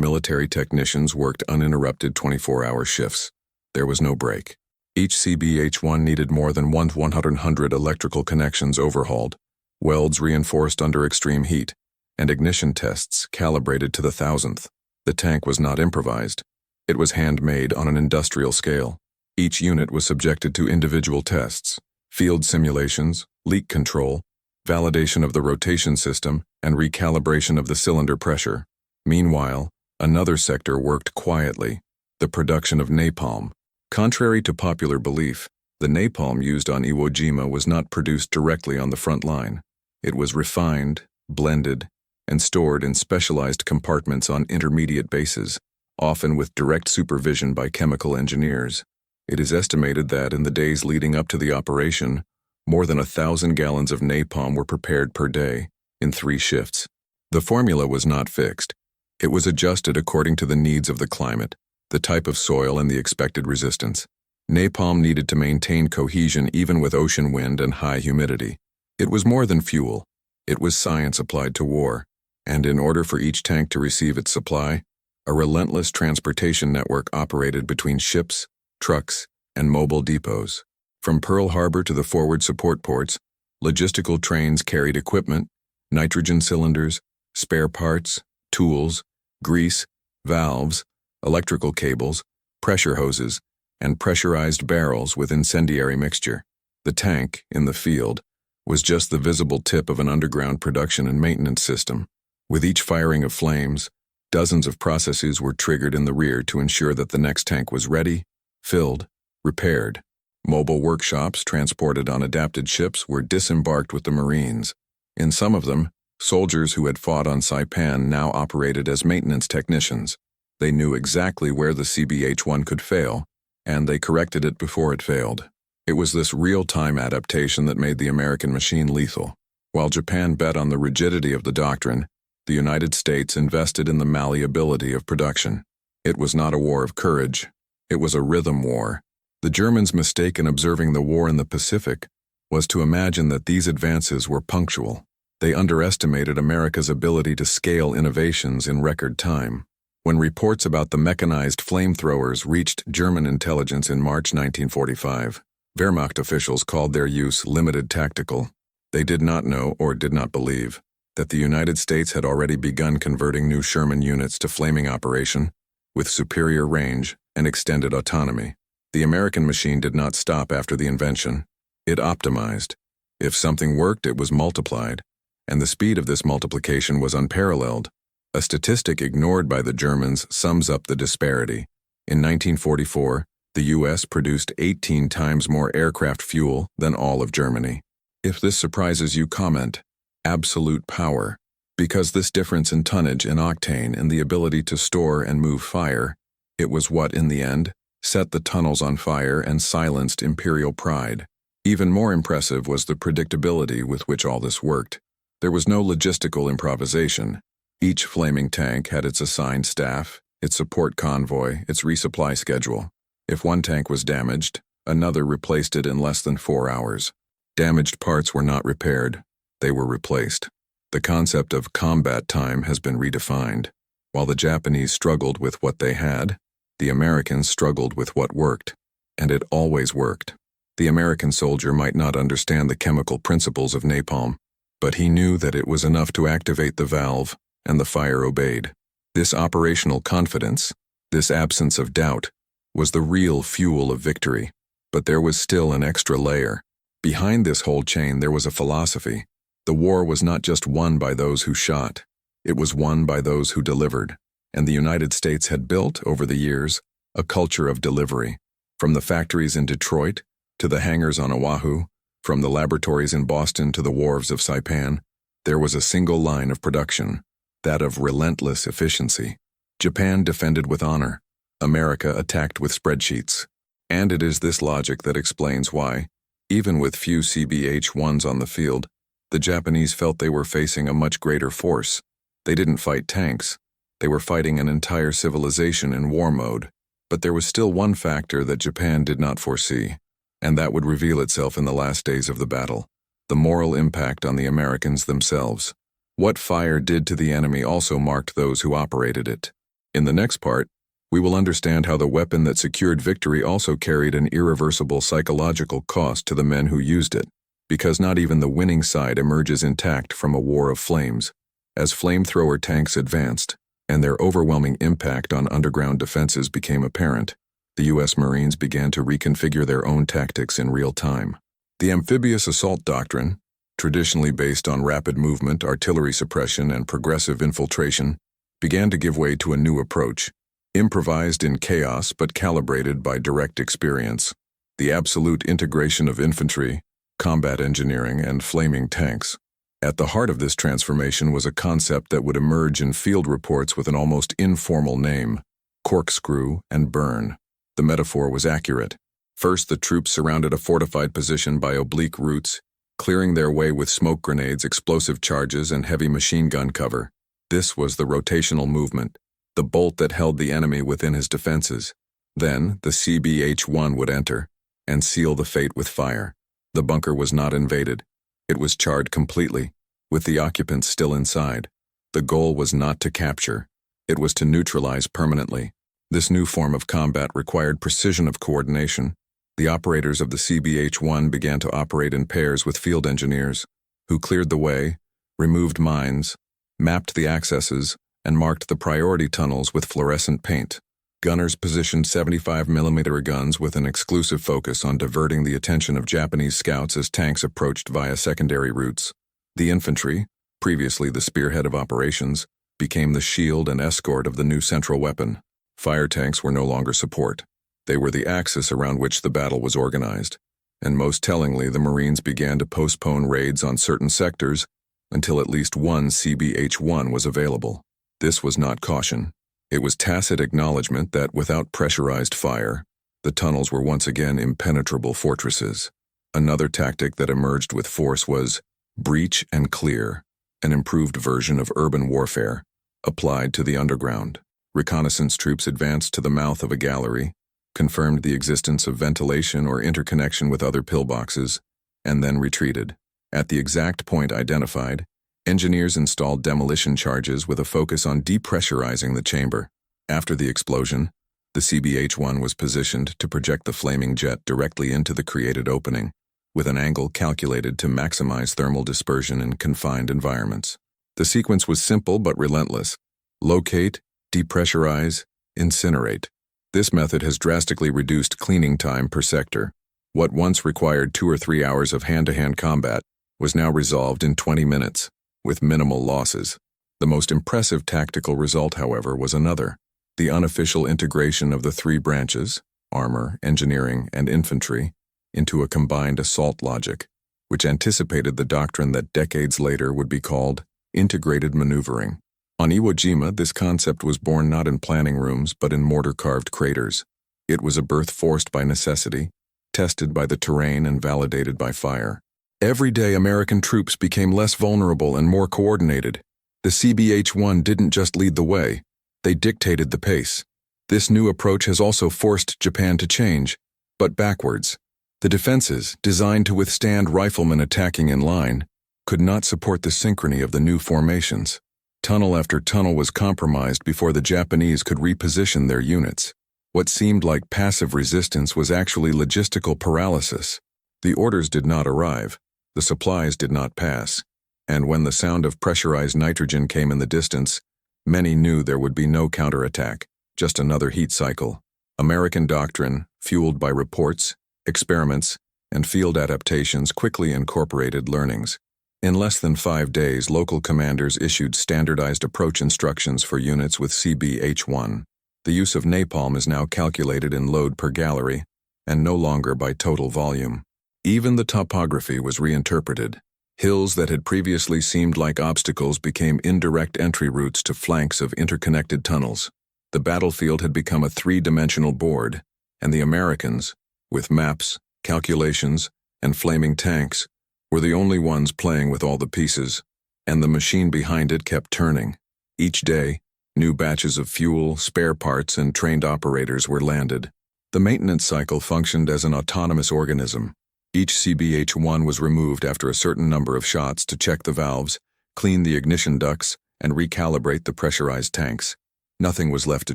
military technicians worked uninterrupted 24-hour shifts. There was no break. Each CBH-1 needed more than 100 electrical connections overhauled, welds reinforced under extreme heat, and ignition tests calibrated to the thousandth. The tank was not improvised. It was handmade on an industrial scale. Each unit was subjected to individual tests, field simulations, leak control, validation of the rotation system, and recalibration of the cylinder pressure. Meanwhile, another sector worked quietly, the production of napalm. Contrary to popular belief, the napalm used on Iwo Jima was not produced directly on the front line. It was refined, blended, and stored in specialized compartments on intermediate bases, often with direct supervision by chemical engineers. It is estimated that in the days leading up to the operation, more than 1,000 gallons of napalm were prepared per day, in 3 shifts. The formula was not fixed. It was adjusted according to the needs of the climate, the type of soil, and the expected resistance. Napalm needed to maintain cohesion even with ocean wind and high humidity. It was more than fuel. It was science applied to war, and in order for each tank to receive its supply, a relentless transportation network operated between ships, trucks, and mobile depots. From Pearl Harbor to the forward support ports, logistical trains carried equipment, nitrogen cylinders, spare parts, tools, grease, valves, electrical cables, pressure hoses, and pressurized barrels with incendiary mixture. The tank, in the field, was just the visible tip of an underground production and maintenance system. With each firing of flames, dozens of processes were triggered in the rear to ensure that the next tank was ready, filled, repaired. Mobile workshops transported on adapted ships were disembarked with the Marines. In some of them, soldiers who had fought on Saipan now operated as maintenance technicians. They knew exactly where the CBH-1 could fail, and they corrected it before it failed. It was this real-time adaptation that made the American machine lethal. While Japan bet on the rigidity of the doctrine, the United States invested in the malleability of production. It was not a war of courage. It was a rhythm war. The Germans' mistake in observing the war in the Pacific was to imagine that these advances were punctual. They underestimated America's ability to scale innovations in record time. When reports about the mechanized flamethrowers reached German intelligence in March 1945, Wehrmacht officials called their use limited tactical. They did not know, or did not believe, that the United States had already begun converting new Sherman units to flaming operation, with superior range and extended autonomy. The American machine did not stop after the invention. It optimized. If something worked, it was multiplied, and the speed of this multiplication was unparalleled. A statistic ignored by the Germans sums up the disparity. In 1944, the U.S. produced 18 times more aircraft fuel than all of Germany. If this surprises you, comment, absolute power, because this difference in tonnage and octane and the ability to store and move fire, it was what, in the end, set the tunnels on fire and silenced imperial pride. Even more impressive was the predictability with which all this worked. There was no logistical improvisation. Each flaming tank had its assigned staff, its support convoy, its resupply schedule. If one tank was damaged, another replaced it in less than 4 hours. Damaged parts were not repaired, they were replaced. The concept of combat time has been redefined. While the Japanese struggled with what they had, the Americans struggled with what worked, and it always worked. The American soldier might not understand the chemical principles of napalm, but he knew that it was enough to activate the valve, and the fire obeyed. This operational confidence, this absence of doubt, was the real fuel of victory. But there was still an extra layer. Behind this whole chain there was a philosophy. The war was not just won by those who shot. It was won by those who delivered. And the United States had built, over the years, a culture of delivery. From the factories in Detroit to the hangars on Oahu, from the laboratories in Boston to the wharves of Saipan, there was a single line of production, that of relentless efficiency. Japan defended with honor. America attacked with spreadsheets. And it is this logic that explains why, even with few CBH-1s on the field, the Japanese felt they were facing a much greater force. They didn't fight tanks. They were fighting an entire civilization in war mode. But there was still one factor that Japan did not foresee: And that would reveal itself in the last days of the battle. The moral impact on the Americans themselves. What fire did to the enemy also marked those who operated it. In the next part, we will understand how the weapon that secured victory also carried an irreversible psychological cost to the men who used it, because not even the winning side emerges intact from a war of flames. As flamethrower tanks advanced, and their overwhelming impact on underground defenses became apparent, the U.S. Marines began to reconfigure their own tactics in real time. The amphibious assault doctrine, traditionally based on rapid movement, artillery suppression, and progressive infiltration, began to give way to a new approach, improvised in chaos but calibrated by direct experience. The absolute integration of infantry, combat engineering, and flaming tanks. At the heart of this transformation was a concept that would emerge in field reports with an almost informal name: corkscrew and burn. The metaphor was accurate. First, the troops surrounded a fortified position by oblique routes, clearing their way with smoke grenades, explosive charges, and heavy machine gun cover. This was the rotational movement, the bolt that held the enemy within his defenses. Then, the CBH-1 would enter and seal the fate with fire. The bunker was not invaded. It was charred completely, with the occupants still inside. The goal was not to capture. It was to neutralize permanently. This new form of combat required precision of coordination. The operators of the CBH-1 began to operate in pairs with field engineers, who cleared the way, removed mines, mapped the accesses, and marked the priority tunnels with fluorescent paint. Gunners positioned 75mm guns with an exclusive focus on diverting the attention of Japanese scouts as tanks approached via secondary routes. The infantry, previously the spearhead of operations, became the shield and escort of the new central weapon. Fire tanks were no longer support. They were the axis around which the battle was organized, and most tellingly, the Marines began to postpone raids on certain sectors until at least one CBH-1 was available. This was not caution. It was tacit acknowledgement that without pressurized fire, the tunnels were once again impenetrable fortresses. Another tactic that emerged with force was breach and clear, an improved version of urban warfare, applied to the underground. Reconnaissance troops advanced to the mouth of a gallery, confirmed the existence of ventilation or interconnection with other pillboxes, and then retreated. At the exact point identified, engineers installed demolition charges with a focus on depressurizing the chamber. After the explosion, the CBH-1 was positioned to project the flaming jet directly into the created opening, with an angle calculated to maximize thermal dispersion in confined environments. The sequence was simple but relentless. Locate, depressurize, incinerate. This method has drastically reduced cleaning time per sector. What once required 2 or 3 hours of hand-to-hand combat was now resolved in 20 minutes, with minimal losses. The most impressive tactical result, however, was another: the unofficial integration of the 3 branches, armor, engineering, and infantry, into a combined assault logic, which anticipated the doctrine that decades later would be called integrated maneuvering. On Iwo Jima, this concept was born not in planning rooms but in mortar-carved craters. It was a birth forced by necessity, tested by the terrain, and validated by fire. Every day, American troops became less vulnerable and more coordinated. The CBH-1 didn't just lead the way, they dictated the pace. This new approach has also forced Japan to change, but backwards. The defenses, designed to withstand riflemen attacking in line, could not support the synchrony of the new formations. Tunnel after tunnel was compromised before the Japanese could reposition their units. What seemed like passive resistance was actually logistical paralysis. The orders did not arrive. The supplies did not pass, and when the sound of pressurized nitrogen came in the distance, many knew there would be no counterattack, just another heat cycle. American doctrine, fueled by reports, experiments, and field adaptations, quickly incorporated learnings. In less than 5 days, local commanders issued standardized approach instructions for units with CBH-1. The use of napalm is now calculated in load per gallery, and no longer by total volume. Even the topography was reinterpreted. Hills that had previously seemed like obstacles became indirect entry routes to flanks of interconnected tunnels. The battlefield had become a 3-dimensional board, and the Americans, with maps, calculations, and flaming tanks, were the only ones playing with all the pieces, and the machine behind it kept turning. Each day, new batches of fuel, spare parts, and trained operators were landed. The maintenance cycle functioned as an autonomous organism. Each CBH-1 was removed after a certain number of shots to check the valves, clean the ignition ducts, and recalibrate the pressurized tanks. Nothing was left to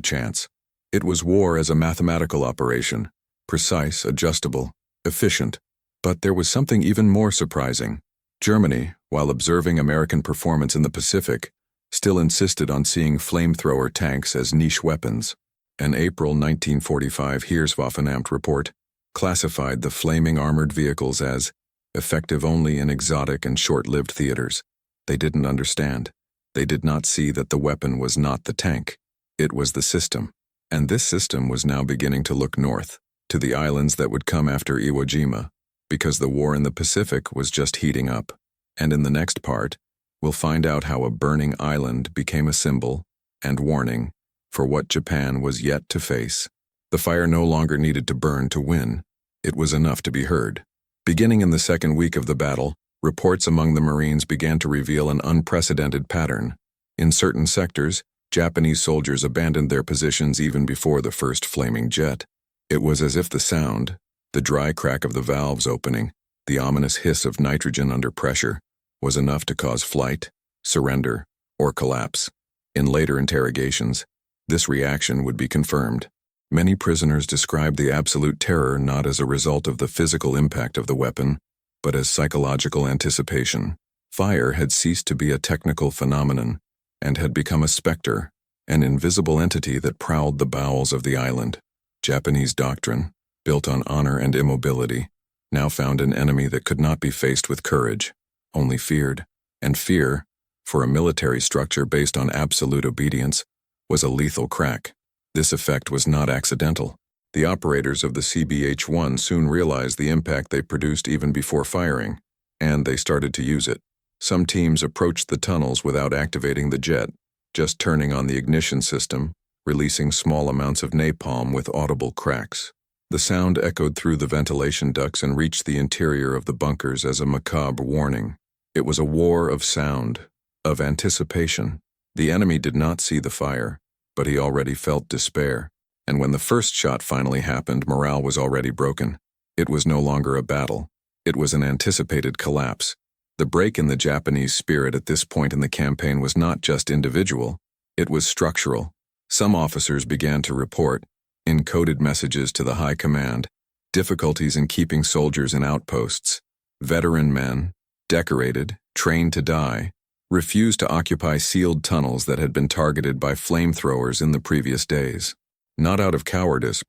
chance. It was war as a mathematical operation, precise, adjustable, efficient. But there was something even more surprising. Germany, while observing American performance in the Pacific, still insisted on seeing flamethrower tanks as niche weapons. An April 1945 Heereswaffenamt report classified the flaming armored vehicles as effective only in exotic and short-lived theaters. They didn't understand. They did not see that the weapon was not the tank. It was the system. And this system was now beginning to look north, to the islands that would come after Iwo Jima, because the war in the Pacific was just heating up. And in the next part, we'll find out how a burning island became a symbol and warning for what Japan was yet to face. The fire no longer needed to burn to win. It was enough to be heard. Beginning in the second week of the battle, reports among the Marines began to reveal an unprecedented pattern. In certain sectors, Japanese soldiers abandoned their positions even before the first flaming jet. It was as if the sound, the dry crack of the valves opening, the ominous hiss of nitrogen under pressure, was enough to cause flight, surrender, or collapse. In later interrogations, this reaction would be confirmed. Many prisoners described the absolute terror not as a result of the physical impact of the weapon, but as psychological anticipation. Fire had ceased to be a technical phenomenon and had become a specter, an invisible entity that prowled the bowels of the island. Japanese doctrine, built on honor and immobility, now found an enemy that could not be faced with courage, only feared. And fear, for a military structure based on absolute obedience, was a lethal crack. This effect was not accidental. The operators of the CBH-1 soon realized the impact they produced even before firing, and they started to use it. Some teams approached the tunnels without activating the jet, just turning on the ignition system, releasing small amounts of napalm with audible cracks. The sound echoed through the ventilation ducts and reached the interior of the bunkers as a macabre warning. It was a war of sound, of anticipation. The enemy did not see the fire, but he already felt despair. And when the first shot finally happened, morale was already broken. It was no longer a battle. It was an anticipated collapse. The break in the Japanese spirit at this point in the campaign was not just individual, it was structural. Some officers began to report, in coded messages to the high command, difficulties in keeping soldiers in outposts. Veteran men, decorated, trained to die, refused to occupy sealed tunnels that had been targeted by flamethrowers in the previous days. Not out of cowardice,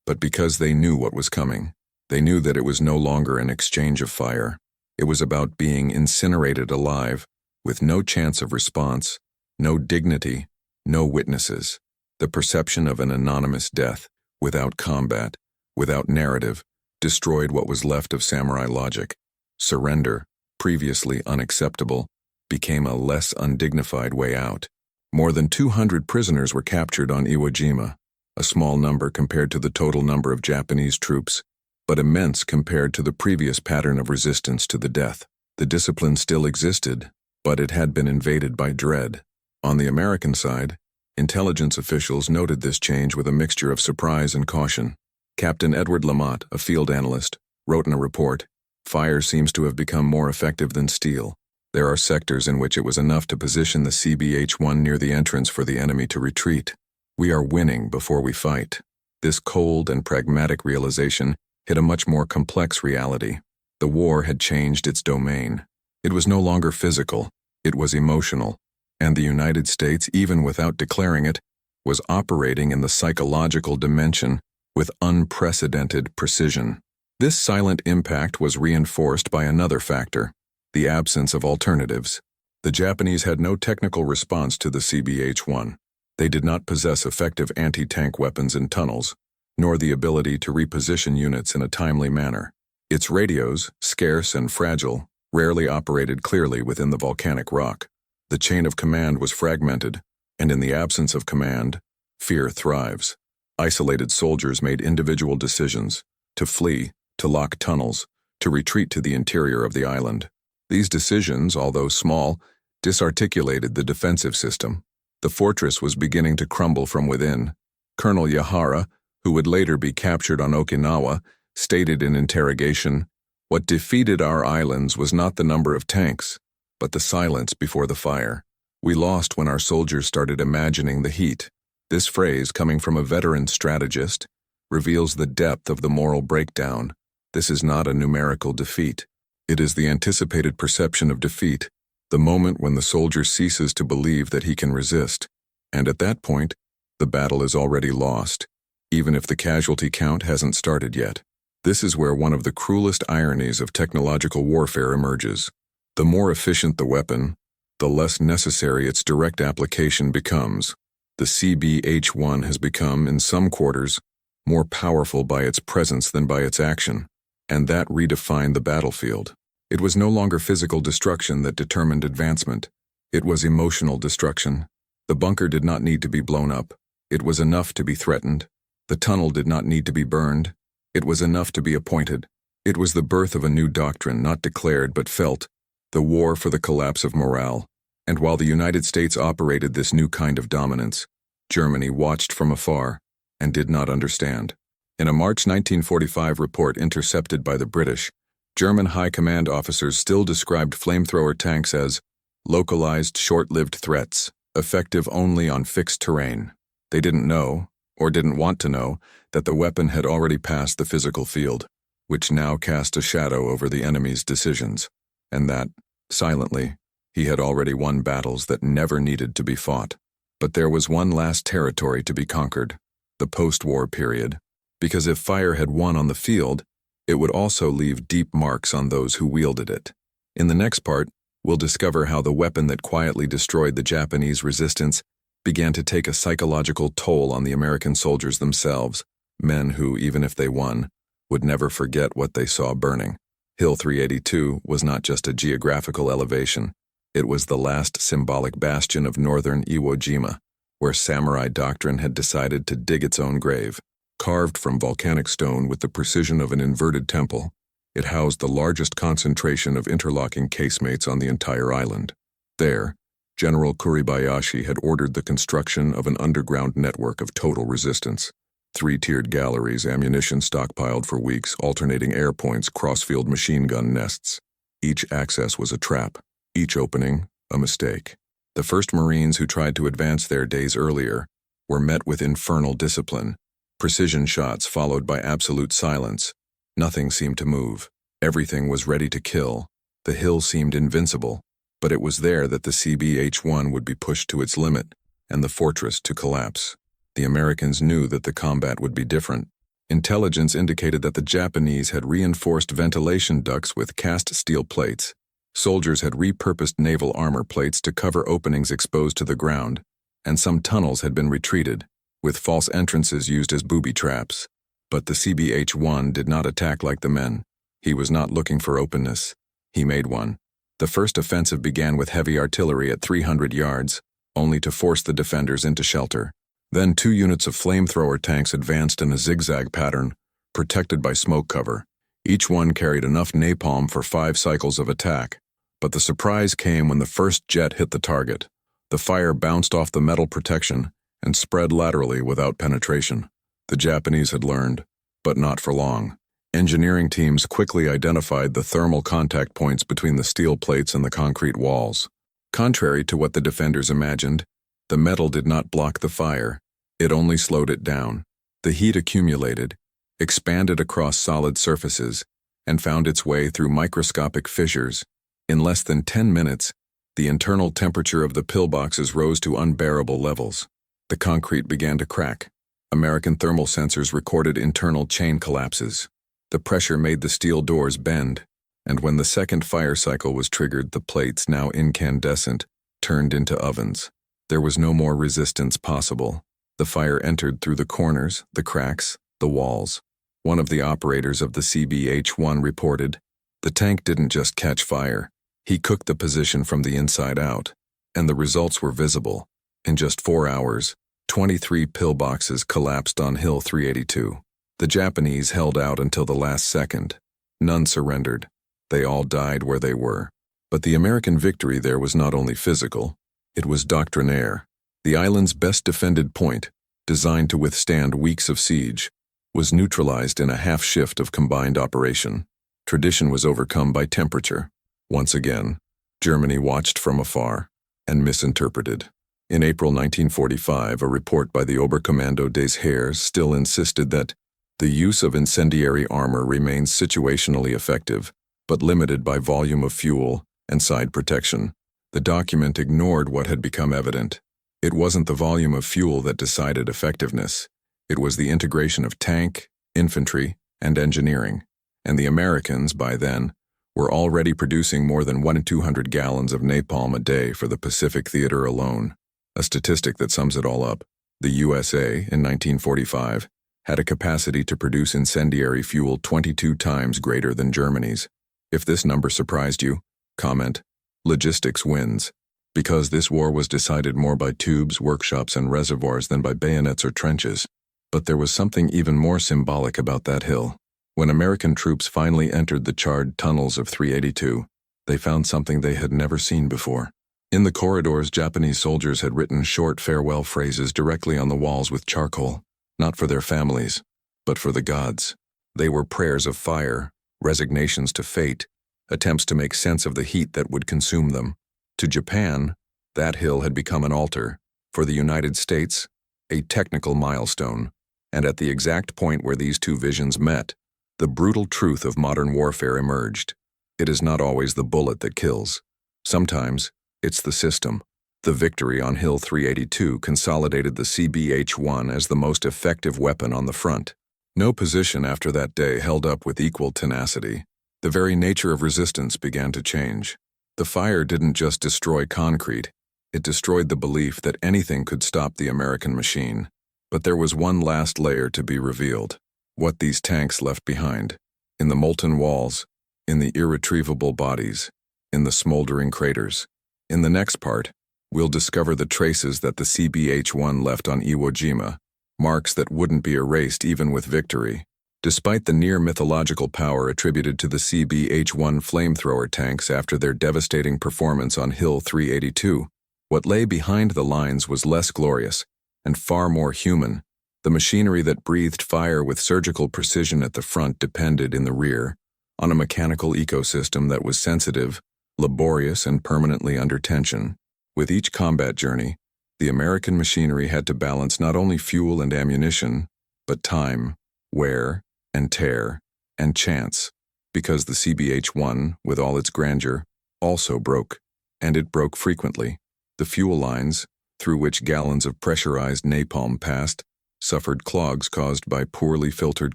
but because they knew what was coming. They knew that it was no longer an exchange of fire. It was about being incinerated alive, with no chance of response, no dignity, no witnesses. The perception of an anonymous death, without combat, without narrative, destroyed what was left of samurai logic. Surrender, previously unacceptable, became a less undignified way out. More than 200 prisoners were captured on Iwo Jima, a small number compared to the total number of Japanese troops, but immense compared to the previous pattern of resistance to the death. The discipline still existed, but it had been invaded by dread. On the American side, intelligence officials noted this change with a mixture of surprise and caution. Captain Edward Lamott, a field analyst, wrote in a report, "Fire seems to have become more effective than steel. There are sectors in which it was enough to position the CBH-1 near the entrance for the enemy to retreat. We are winning before we fight." This cold and pragmatic realization hit a much more complex reality. The war had changed its domain. It was no longer physical, it was emotional, and the United States, even without declaring it, was operating in the psychological dimension with unprecedented precision. This silent impact was reinforced by another factor: the absence of alternatives. The Japanese had no technical response to the CBH-1. They did not possess effective anti-tank weapons in tunnels, nor the ability to reposition units in a timely manner. Its radios, scarce and fragile, rarely operated clearly within the volcanic rock. The chain of command was fragmented, and in the absence of command, fear thrives. Isolated soldiers made individual decisions: to flee, to lock tunnels, to retreat to the interior of the island. These decisions, although small, disarticulated the defensive system. The fortress was beginning to crumble from within. Colonel Yahara, who would later be captured on Okinawa, stated in interrogation, "What defeated our islands was not the number of tanks, but the silence before the fire. We lost when our soldiers started imagining the heat." This phrase, coming from a veteran strategist, reveals the depth of the moral breakdown. This is not a numerical defeat. It is the anticipated perception of defeat, the moment when the soldier ceases to believe that he can resist. And at that point, the battle is already lost, even if the casualty count hasn't started yet. This is where one of the cruelest ironies of technological warfare emerges. The more efficient the weapon, the less necessary its direct application becomes. The CBH-1 has become, in some quarters, more powerful by its presence than by its action, and that redefined the battlefield. It was no longer physical destruction that determined advancement. It was emotional destruction. The bunker did not need to be blown up. It was enough to be threatened. The tunnel did not need to be burned. It was enough to be appointed. It was the birth of a new doctrine, not declared but felt, the war for the collapse of morale. And while the United States operated this new kind of dominance, Germany watched from afar and did not understand. In a March 1945 report intercepted by the British, German high command officers still described flamethrower tanks as localized, short-lived threats, effective only on fixed terrain. They didn't know, or didn't want to know, that the weapon had already passed the physical field, which now cast a shadow over the enemy's decisions, and that, silently, he had already won battles that never needed to be fought. But there was one last territory to be conquered, the post-war period, because if fire had won on the field, it would also leave deep marks on those who wielded it. In the next part, we'll discover how the weapon that quietly destroyed the Japanese resistance began to take a psychological toll on the American soldiers themselves, men who, even if they won, would never forget what they saw burning. Hill 382 was not just a geographical elevation. It was the last symbolic bastion of northern Iwo Jima, where samurai doctrine had decided to dig its own grave. Carved from volcanic stone with the precision of an inverted temple, it housed the largest concentration of interlocking casemates on the entire island. There, General Kuribayashi had ordered the construction of an underground network of total resistance. 3-tiered galleries, ammunition stockpiled for weeks, alternating air points, crossfield machine gun nests. Each access was a trap, each opening a mistake. The first Marines who tried to advance there days earlier were met with infernal discipline. Precision shots followed by absolute silence. Nothing seemed to move. Everything was ready to kill. The hill seemed invincible, but it was there that the CBH-1 would be pushed to its limit and the fortress to collapse. The Americans knew that the combat would be different. Intelligence indicated that the Japanese had reinforced ventilation ducts with cast steel plates. Soldiers had repurposed naval armor plates to cover openings exposed to the ground, and some tunnels had been retreated, with false entrances used as booby traps. But the CBH-1 did not attack like the men. He was not looking for openness. He made one. The first offensive began with heavy artillery at 300 yards, only to force the defenders into shelter. Then 2 units of flamethrower tanks advanced in a zigzag pattern, protected by smoke cover. Each one carried enough napalm for 5 cycles of attack. But the surprise came when the first jet hit the target. The fire bounced off the metal protection and spread laterally without penetration. The Japanese had learned, but not for long. Engineering teams quickly identified the thermal contact points between the steel plates and the concrete walls. Contrary to what the defenders imagined, the metal did not block the fire. It only slowed it down. The heat accumulated, expanded across solid surfaces, and found its way through microscopic fissures. In less than 10 minutes, the internal temperature of the pillboxes rose to unbearable levels. The concrete began to crack. American thermal sensors recorded internal chain collapses. The pressure made the steel doors bend, and when the second fire cycle was triggered, the plates, now incandescent, turned into ovens. There was no more resistance possible. The fire entered through the corners, the cracks, the walls. One of the operators of the CBH-1 reported, "The tank didn't just catch fire. He cooked the position from the inside out." And the results were visible. In just 4 hours, 23 pillboxes collapsed on Hill 382. The Japanese held out until the last second. None surrendered. They all died where they were. But the American victory there was not only physical, it was doctrinaire. The island's best defended point, designed to withstand weeks of siege, was neutralized in a half-shift of combined operation. Tradition was overcome by temperature. Once again, Germany watched from afar and misinterpreted. In April 1945, a report by the Oberkommando des Heers still insisted that the use of incendiary armor remains situationally effective, but limited by volume of fuel and side protection. The document ignored what had become evident. It wasn't the volume of fuel that decided effectiveness. It was the integration of tank, infantry, and engineering. And the Americans, by then, were already producing more than 1,200 gallons of napalm a day for the Pacific Theater alone. A statistic that sums it all up. The USA, in 1945, had a capacity to produce incendiary fuel 22 times greater than Germany's. If this number surprised you, comment, "Logistics wins," because this war was decided more by tubes, workshops, and reservoirs than by bayonets or trenches. But there was something even more symbolic about that hill. When American troops finally entered the charred tunnels of 382, they found something they had never seen before. In the corridors, Japanese soldiers had written short farewell phrases directly on the walls with charcoal, not for their families, but for the gods. They were prayers of fire, resignations to fate, attempts to make sense of the heat that would consume them. To Japan, that hill had become an altar. For the United States, a technical milestone. And at the exact point where these two visions met, the brutal truth of modern warfare emerged. It is not always the bullet that kills. Sometimes, it's the system. The victory on Hill 382 consolidated the CBH-1 as the most effective weapon on the front. No position after that day held up with equal tenacity. The very nature of resistance began to change. The fire didn't just destroy concrete, it destroyed the belief that anything could stop the American machine. But there was one last layer to be revealed. What these tanks left behind. In the molten walls, in the irretrievable bodies, in the smoldering craters. In the next part, we'll discover the traces that the CBH-1 left on Iwo Jima, marks that wouldn't be erased even with victory. Despite the near-mythological power attributed to the CBH-1 flamethrower tanks after their devastating performance on Hill 382, what lay behind the lines was less glorious and far more human. The machinery that breathed fire with surgical precision at the front depended, in the rear, on a mechanical ecosystem that was sensitive, laborious, and permanently under tension. With each combat journey, the American machinery had to balance not only fuel and ammunition, but time, wear, and tear, and chance, because the CBH-1, with all its grandeur, also broke, and it broke frequently. The fuel lines, through which gallons of pressurized napalm passed, suffered clogs caused by poorly filtered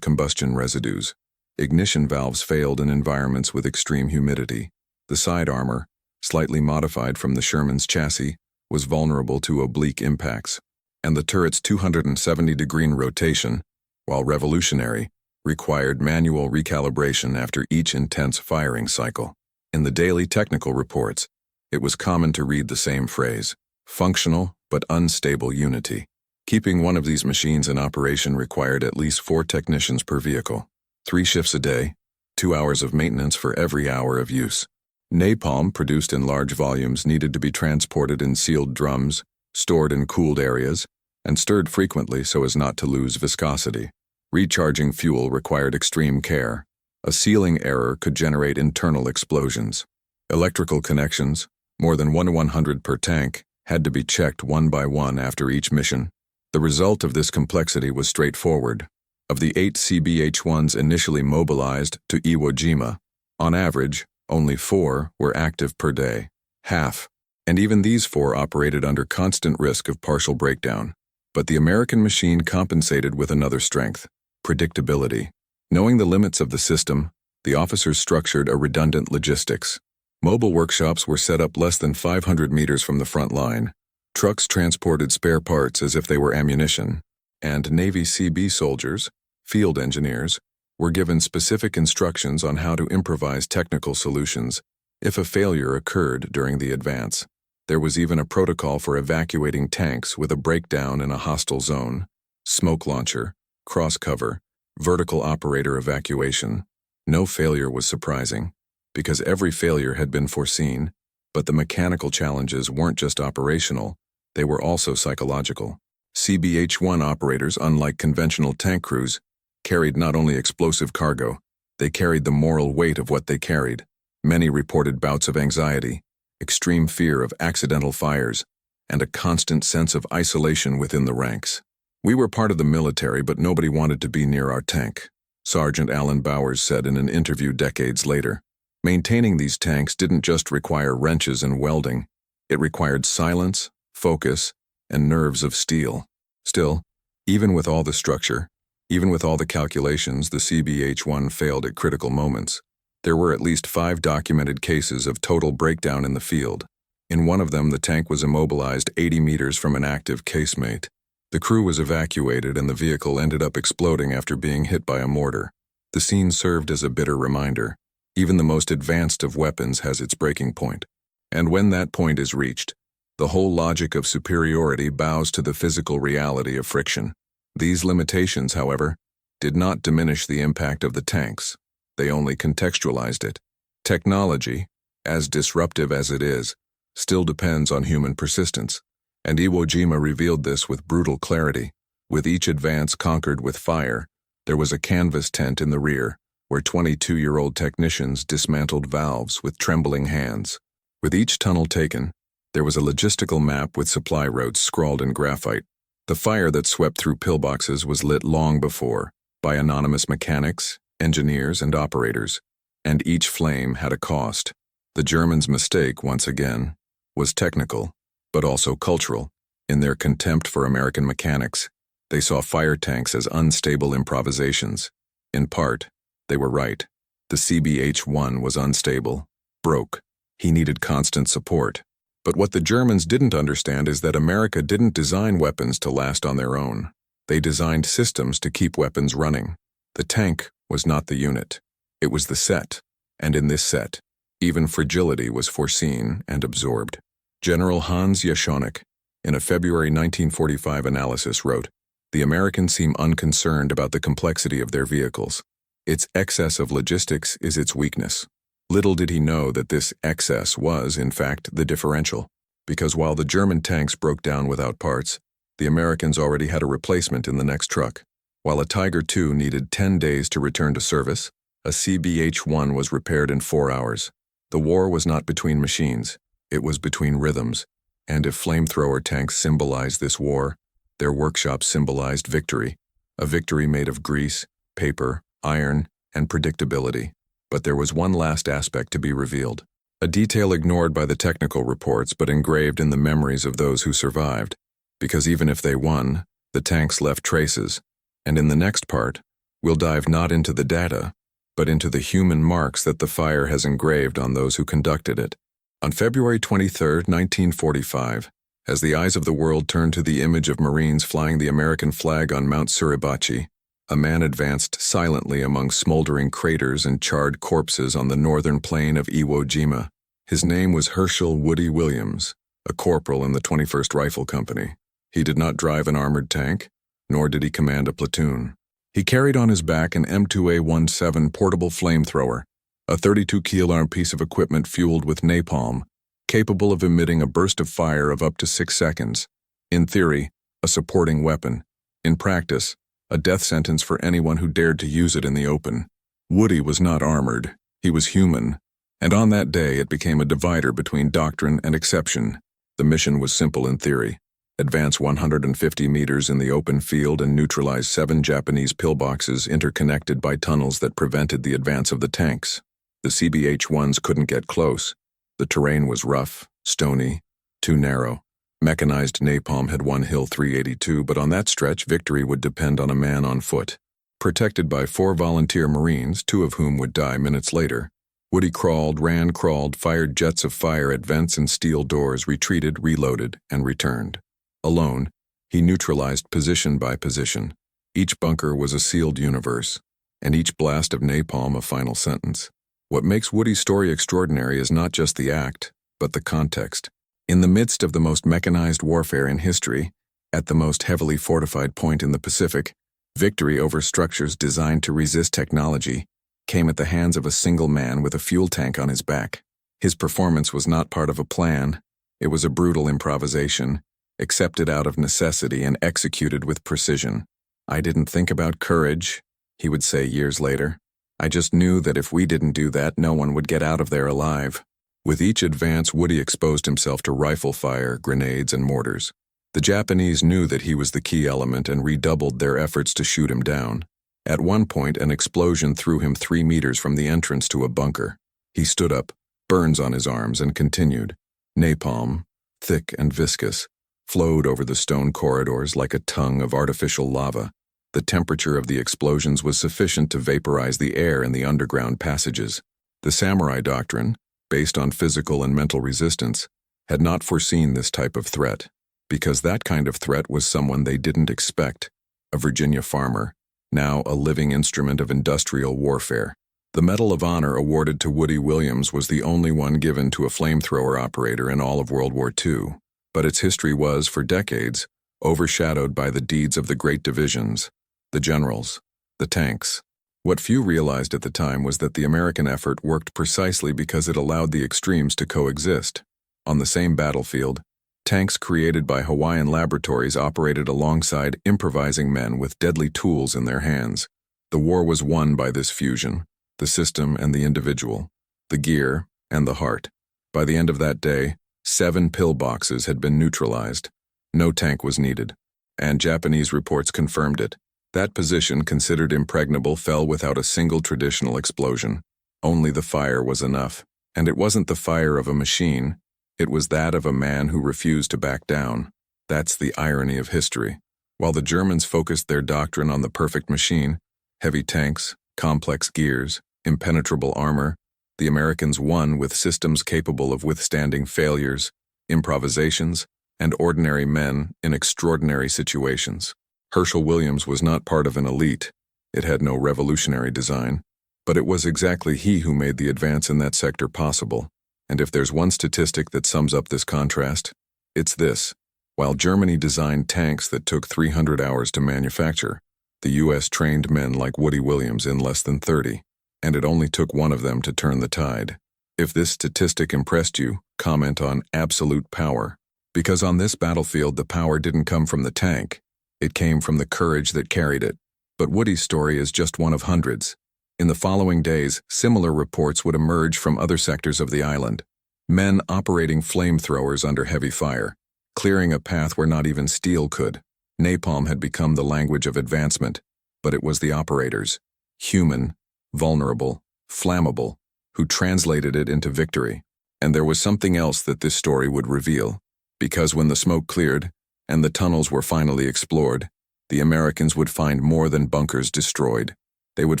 combustion residues. Ignition valves failed in environments with extreme humidity. The side armor, slightly modified from the Sherman's chassis, was vulnerable to oblique impacts, and the turret's 270-degree rotation, while revolutionary, required manual recalibration after each intense firing cycle. In the daily technical reports, it was common to read the same phrase, functional but unstable unity. Keeping one of these machines in operation required at least 4 technicians per vehicle, 3 shifts a day, 2 hours of maintenance for every hour of use. Napalm, produced in large volumes, needed to be transported in sealed drums, stored in cooled areas, and stirred frequently so as not to lose viscosity. Recharging fuel required extreme care. A sealing error could generate internal explosions. Electrical connections, more than 1 to 100 per tank, had to be checked one by one after each mission. The result of this complexity was straightforward. Of the 8 CBH-1s initially mobilized to Iwo Jima, on average, only 4 were active per day, half, and even these 4 operated under constant risk of partial breakdown. But the American machine compensated with another strength, predictability. Knowing the limits of the system, the officers structured a redundant logistics. Mobile workshops were set up less than 500 meters from the front line. Trucks transported spare parts as if they were ammunition, and Navy CB soldiers, field engineers, were given specific instructions on how to improvise technical solutions if a failure occurred during the advance. There was even a protocol for evacuating tanks with a breakdown in a hostile zone, smoke launcher, cross cover, vertical operator evacuation. No failure was surprising, because every failure had been foreseen, but the mechanical challenges weren't just operational, they were also psychological. CBH-1 operators, unlike conventional tank crews, carried not only explosive cargo, they carried the moral weight of what they carried. Many reported bouts of anxiety, extreme fear of accidental fires, and a constant sense of isolation within the ranks. "We were part of the military, but nobody wanted to be near our tank," Sergeant Alan Bowers said in an interview decades later. Maintaining these tanks didn't just require wrenches and welding. It required silence, focus, and nerves of steel. Still, even with all the structure, even with all the calculations, the CBH-1 failed at critical moments. There were at least 5 documented cases of total breakdown in the field. In one of them, the tank was immobilized 80 meters from an active casemate. The crew was evacuated and the vehicle ended up exploding after being hit by a mortar. The scene served as a bitter reminder. Even the most advanced of weapons has its breaking point. And when that point is reached, the whole logic of superiority bows to the physical reality of friction. These limitations, however, did not diminish the impact of the tanks. They only contextualized it. Technology, as disruptive as it is, still depends on human persistence, and Iwo Jima revealed this with brutal clarity. With each advance conquered with fire, there was a canvas tent in the rear, where 22-year-old technicians dismantled valves with trembling hands. With each tunnel taken, there was a logistical map with supply routes scrawled in graphite. The fire that swept through pillboxes was lit long before, by anonymous mechanics, engineers, and operators, and each flame had a cost. The Germans' mistake, once again, was technical, but also cultural. In their contempt for American mechanics, they saw fire tanks as unstable improvisations. In part, they were right. The CBH-1 was unstable, broke. He needed constant support. But what the Germans didn't understand is that America didn't design weapons to last on their own. They designed systems to keep weapons running. The tank was not the unit. It was the set. And in this set, even fragility was foreseen and absorbed. General Hans Jaschonek, in a February 1945 analysis, wrote, "The Americans seem unconcerned about the complexity of their vehicles. Its excess of logistics is its weakness." Little did he know that this excess was, in fact, the differential, because while the German tanks broke down without parts, the Americans already had a replacement in the next truck. While a Tiger II needed 10 days to return to service, a CBH-1 was repaired in 4 hours. The war was not between machines, it was between rhythms, and if flamethrower tanks symbolized this war, their workshops symbolized victory, a victory made of grease, paper, iron, and predictability. But there was one last aspect to be revealed, a detail ignored by the technical reports but engraved in the memories of those who survived, because even if they won, the tanks left traces, and in the next part, we'll dive not into the data, but into the human marks that the fire has engraved on those who conducted it. On February 23, 1945, as the eyes of the world turned to the image of Marines flying the American flag on Mount Suribachi, a man advanced silently among smoldering craters and charred corpses on the northern plain of Iwo Jima. His name was Herschel Woody Williams, a corporal in the 21st Rifle Company. He did not drive an armored tank, nor did he command a platoon. He carried on his back an M2A17 portable flamethrower, a 32-kilogram piece of equipment fueled with napalm, capable of emitting a burst of fire of up to 6 seconds. In theory, a supporting weapon. In practice, a death sentence for anyone who dared to use it in the open. Woody was not armored, he was human, and on that day it became a divider between doctrine and exception. The mission was simple in theory. Advance 150 meters in the open field and neutralize 7 Japanese pillboxes interconnected by tunnels that prevented the advance of the tanks. The CBH-1s couldn't get close. The terrain was rough, stony, too narrow. Mechanized napalm had won Hill 382, but on that stretch, victory would depend on a man on foot. Protected by 4 volunteer Marines, 2 of whom would die minutes later, Woody crawled, ran, crawled, fired jets of fire at vents and steel doors, retreated, reloaded, and returned. Alone, he neutralized position by position. Each bunker was a sealed universe, and each blast of napalm a final sentence. What makes Woody's story extraordinary is not just the act, but the context. In the midst of the most mechanized warfare in history, at the most heavily fortified point in the Pacific, victory over structures designed to resist technology came at the hands of a single man with a fuel tank on his back. His performance was not part of a plan, it was a brutal improvisation, accepted out of necessity and executed with precision. "I didn't think about courage," he would say years later. "I just knew that if we didn't do that, no one would get out of there alive." With each advance, Woody exposed himself to rifle fire, grenades, and mortars. The Japanese knew that he was the key element and redoubled their efforts to shoot him down. At one point, an explosion threw him 3 meters from the entrance to a bunker. He stood up, burns on his arms, and continued. Napalm, thick and viscous, flowed over the stone corridors like a tongue of artificial lava. The temperature of the explosions was sufficient to vaporize the air in the underground passages. The samurai doctrine, based on physical and mental resistance, had not foreseen this type of threat, because that kind of threat was someone they didn't expect, a Virginia farmer, now a living instrument of industrial warfare. The Medal of Honor awarded to Woody Williams was the only one given to a flamethrower operator in all of World War II, but its history was, for decades, overshadowed by the deeds of the great divisions, the generals, the tanks. What few realized at the time was that the American effort worked precisely because it allowed the extremes to coexist. On the same battlefield, tanks created by Hawaiian laboratories operated alongside improvising men with deadly tools in their hands. The war was won by this fusion, the system and the individual, the gear and the heart. By the end of that day, 7 pillboxes had been neutralized. No tank was needed, and Japanese reports confirmed it. That position, considered impregnable, fell without a single traditional explosion. Only the fire was enough, and it wasn't the fire of a machine. It was that of a man who refused to back down. That's the irony of history. While the Germans focused their doctrine on the perfect machine, heavy tanks, complex gears, impenetrable armor, the Americans won with systems capable of withstanding failures, improvisations, and ordinary men in extraordinary situations. Herschel Williams was not part of an elite. It had no revolutionary design, but it was exactly he who made the advance in that sector possible. And if there's one statistic that sums up this contrast, it's this. While Germany designed tanks that took 300 hours to manufacture, the U.S. trained men like Woody Williams in less than 30, and it only took one of them to turn the tide. If this statistic impressed you, comment on absolute power. Because on this battlefield, the power didn't come from the tank. It came from the courage that carried it. But Woody's story is just one of hundreds. In the following days, similar reports would emerge from other sectors of the island. Men operating flamethrowers under heavy fire, clearing a path where not even steel could. Napalm had become the language of advancement, but it was the operators, human, vulnerable, flammable, who translated it into victory. And there was something else that this story would reveal. Because when the smoke cleared, and the tunnels were finally explored, the Americans would find more than bunkers destroyed. They would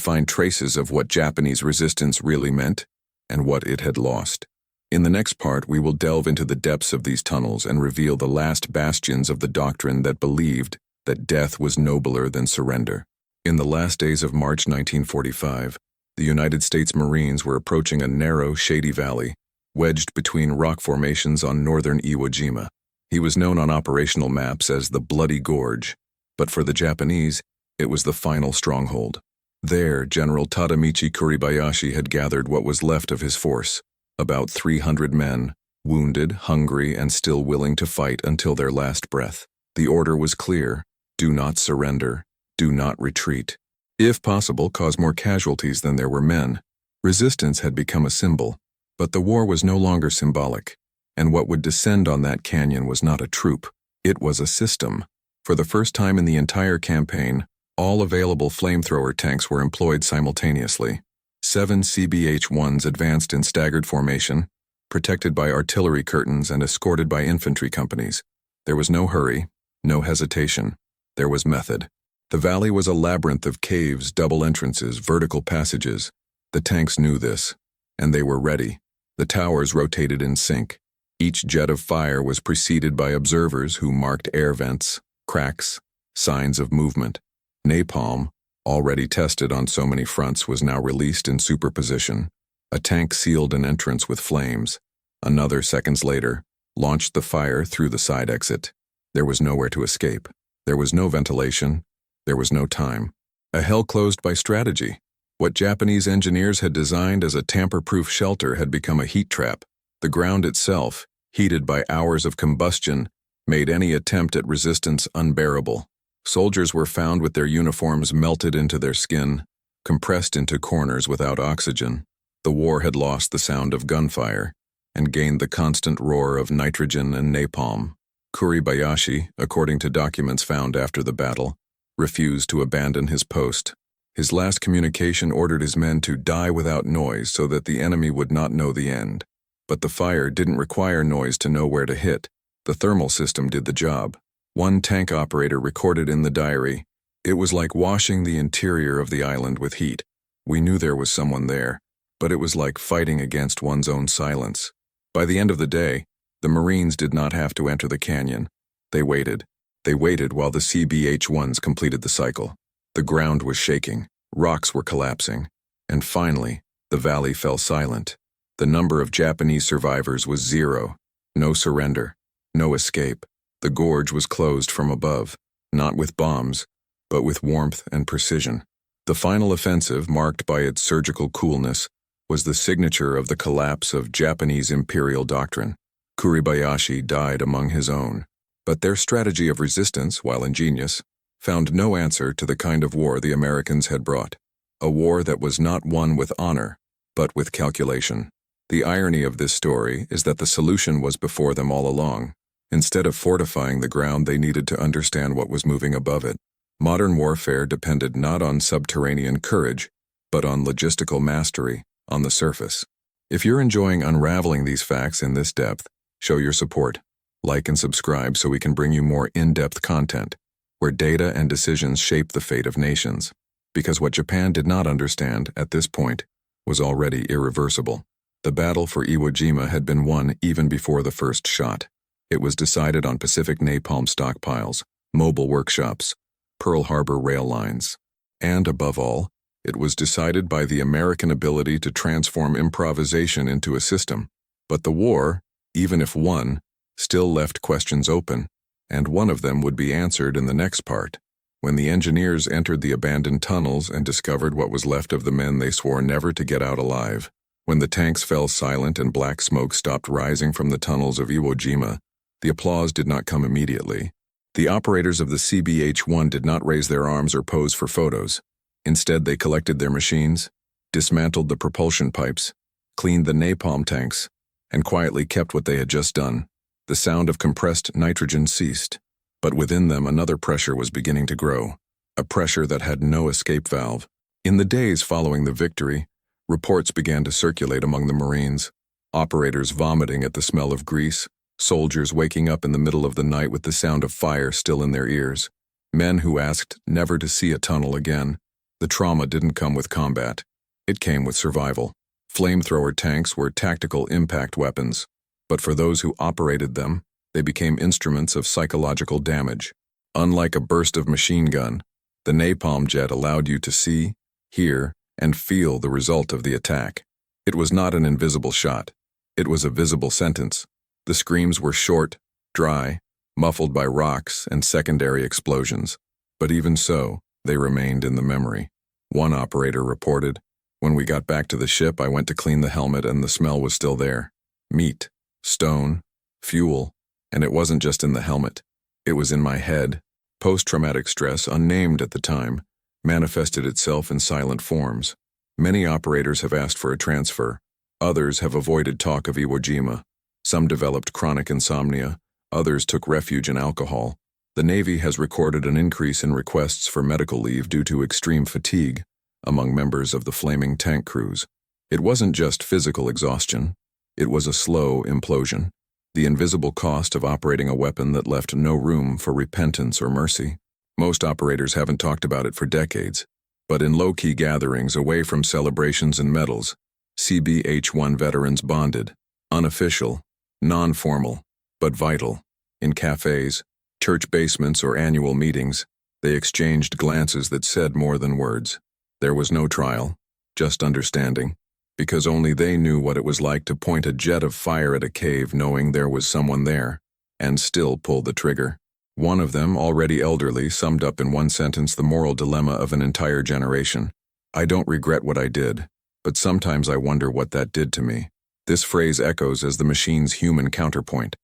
find traces of what Japanese resistance really meant and what it had lost. In the next part, we will delve into the depths of these tunnels and reveal the last bastions of the doctrine that believed that death was nobler than surrender. In the last days of March 1945, the United States Marines were approaching a narrow, shady valley, wedged between rock formations on northern Iwo Jima. He was known on operational maps as the Bloody Gorge, but for the Japanese, it was the final stronghold. There, General Tadamichi Kuribayashi had gathered what was left of his force, about 300 men, wounded, hungry, and still willing to fight until their last breath. The order was clear: do not surrender, do not retreat. If possible, cause more casualties than there were men. Resistance had become a symbol, but the war was no longer symbolic. And what would descend on that canyon was not a troop, it was a system. For the first time in the entire campaign, all available flamethrower tanks were employed simultaneously. 7 CBH-1s advanced in staggered formation, protected by artillery curtains and escorted by infantry companies. There was no hurry, no hesitation. There was method. The valley was a labyrinth of caves, double entrances, vertical passages. The tanks knew this, and they were ready. The towers rotated in sync. Each jet of fire was preceded by observers who marked air vents, cracks, signs of movement. Napalm, already tested on so many fronts, was now released in superposition. A tank sealed an entrance with flames. Another, seconds later, launched the fire through the side exit. There was nowhere to escape. There was no ventilation. There was no time. A hell closed by strategy. What Japanese engineers had designed as a tamper-proof shelter had become a heat trap. The ground itself, heated by hours of combustion, made any attempt at resistance unbearable. Soldiers were found with their uniforms melted into their skin, compressed into corners without oxygen. The war had lost the sound of gunfire and gained the constant roar of nitrogen and napalm. Kuribayashi, according to documents found after the battle, refused to abandon his post. His last communication ordered his men to die without noise so that the enemy would not know the end. But the fire didn't require noise to know where to hit. The thermal system did the job. One tank operator recorded in the diary, "It was like washing the interior of the island with heat. We knew there was someone there, but it was like fighting against one's own silence." By the end of the day, the Marines did not have to enter the canyon. They waited. They waited while the CBH-1s completed the cycle. The ground was shaking, rocks were collapsing, and finally, the valley fell silent. The number of Japanese survivors was 0. No surrender, no escape. The gorge was closed from above, not with bombs, but with warmth and precision. The final offensive, marked by its surgical coolness, was the signature of the collapse of Japanese imperial doctrine. Kuribayashi died among his own. But their strategy of resistance, while ingenious, found no answer to the kind of war the Americans had brought. A war that was not won with honor, but with calculation. The irony of this story is that the solution was before them all along. Instead of fortifying the ground, they needed to understand what was moving above it. Modern warfare depended not on subterranean courage, but on logistical mastery on the surface. If you're enjoying unraveling these facts in this depth, show your support. Like and subscribe so we can bring you more in-depth content, where data and decisions shape the fate of nations. Because what Japan did not understand at this point was already irreversible. The battle for Iwo Jima had been won even before the first shot. It was decided on Pacific napalm stockpiles, mobile workshops, Pearl Harbor rail lines, and, above all, it was decided by the American ability to transform improvisation into a system. But the war, even if won, still left questions open, and one of them would be answered in the next part, when the engineers entered the abandoned tunnels and discovered what was left of the men they swore never to get out alive. When the tanks fell silent and black smoke stopped rising from the tunnels of Iwo Jima, the applause did not come immediately. The operators of the CBH-1 did not raise their arms or pose for photos. Instead, they collected their machines, dismantled the propulsion pipes, cleaned the napalm tanks, and quietly kept what they had just done. The sound of compressed nitrogen ceased, but within them another pressure was beginning to grow, a pressure that had no escape valve. In the days following the victory, reports began to circulate among the Marines, operators vomiting at the smell of grease, soldiers waking up in the middle of the night with the sound of fire still in their ears, men who asked never to see a tunnel again. The trauma didn't come with combat. It came with survival. Flamethrower tanks were tactical impact weapons, but for those who operated them, they became instruments of psychological damage. Unlike a burst of machine gun, the napalm jet allowed you to see, hear, and feel the result of the attack. It was not an invisible shot. It was a visible sentence. The screams were short, dry, muffled by rocks and secondary explosions. But even so, they remained in the memory. One operator reported, "When we got back to the ship, I went to clean the helmet and the smell was still there. Meat, stone, fuel, and it wasn't just in the helmet. It was in my head." Post-traumatic stress, unnamed at the time, manifested itself in silent forms. Many operators have asked for a transfer. Others have avoided talk of Iwo Jima. Some developed chronic insomnia. Others took refuge in alcohol. The Navy has recorded an increase in requests for medical leave due to extreme fatigue among members of the flaming tank crews. It wasn't just physical exhaustion. It was a slow implosion. The invisible cost of operating a weapon that left no room for repentance or mercy. Most operators haven't talked about it for decades, but in low-key gatherings away from celebrations and medals, CBH-1 veterans bonded, unofficial, non-formal, but vital. In cafes, church basements, or annual meetings, they exchanged glances that said more than words. There was no trial, just understanding, because only they knew what it was like to point a jet of fire at a cave knowing there was someone there, and still pull the trigger. One of them, already elderly, summed up in one sentence the moral dilemma of an entire generation. "I don't regret what I did, but sometimes I wonder what that did to me." This phrase echoes as the machine's human counterpoint,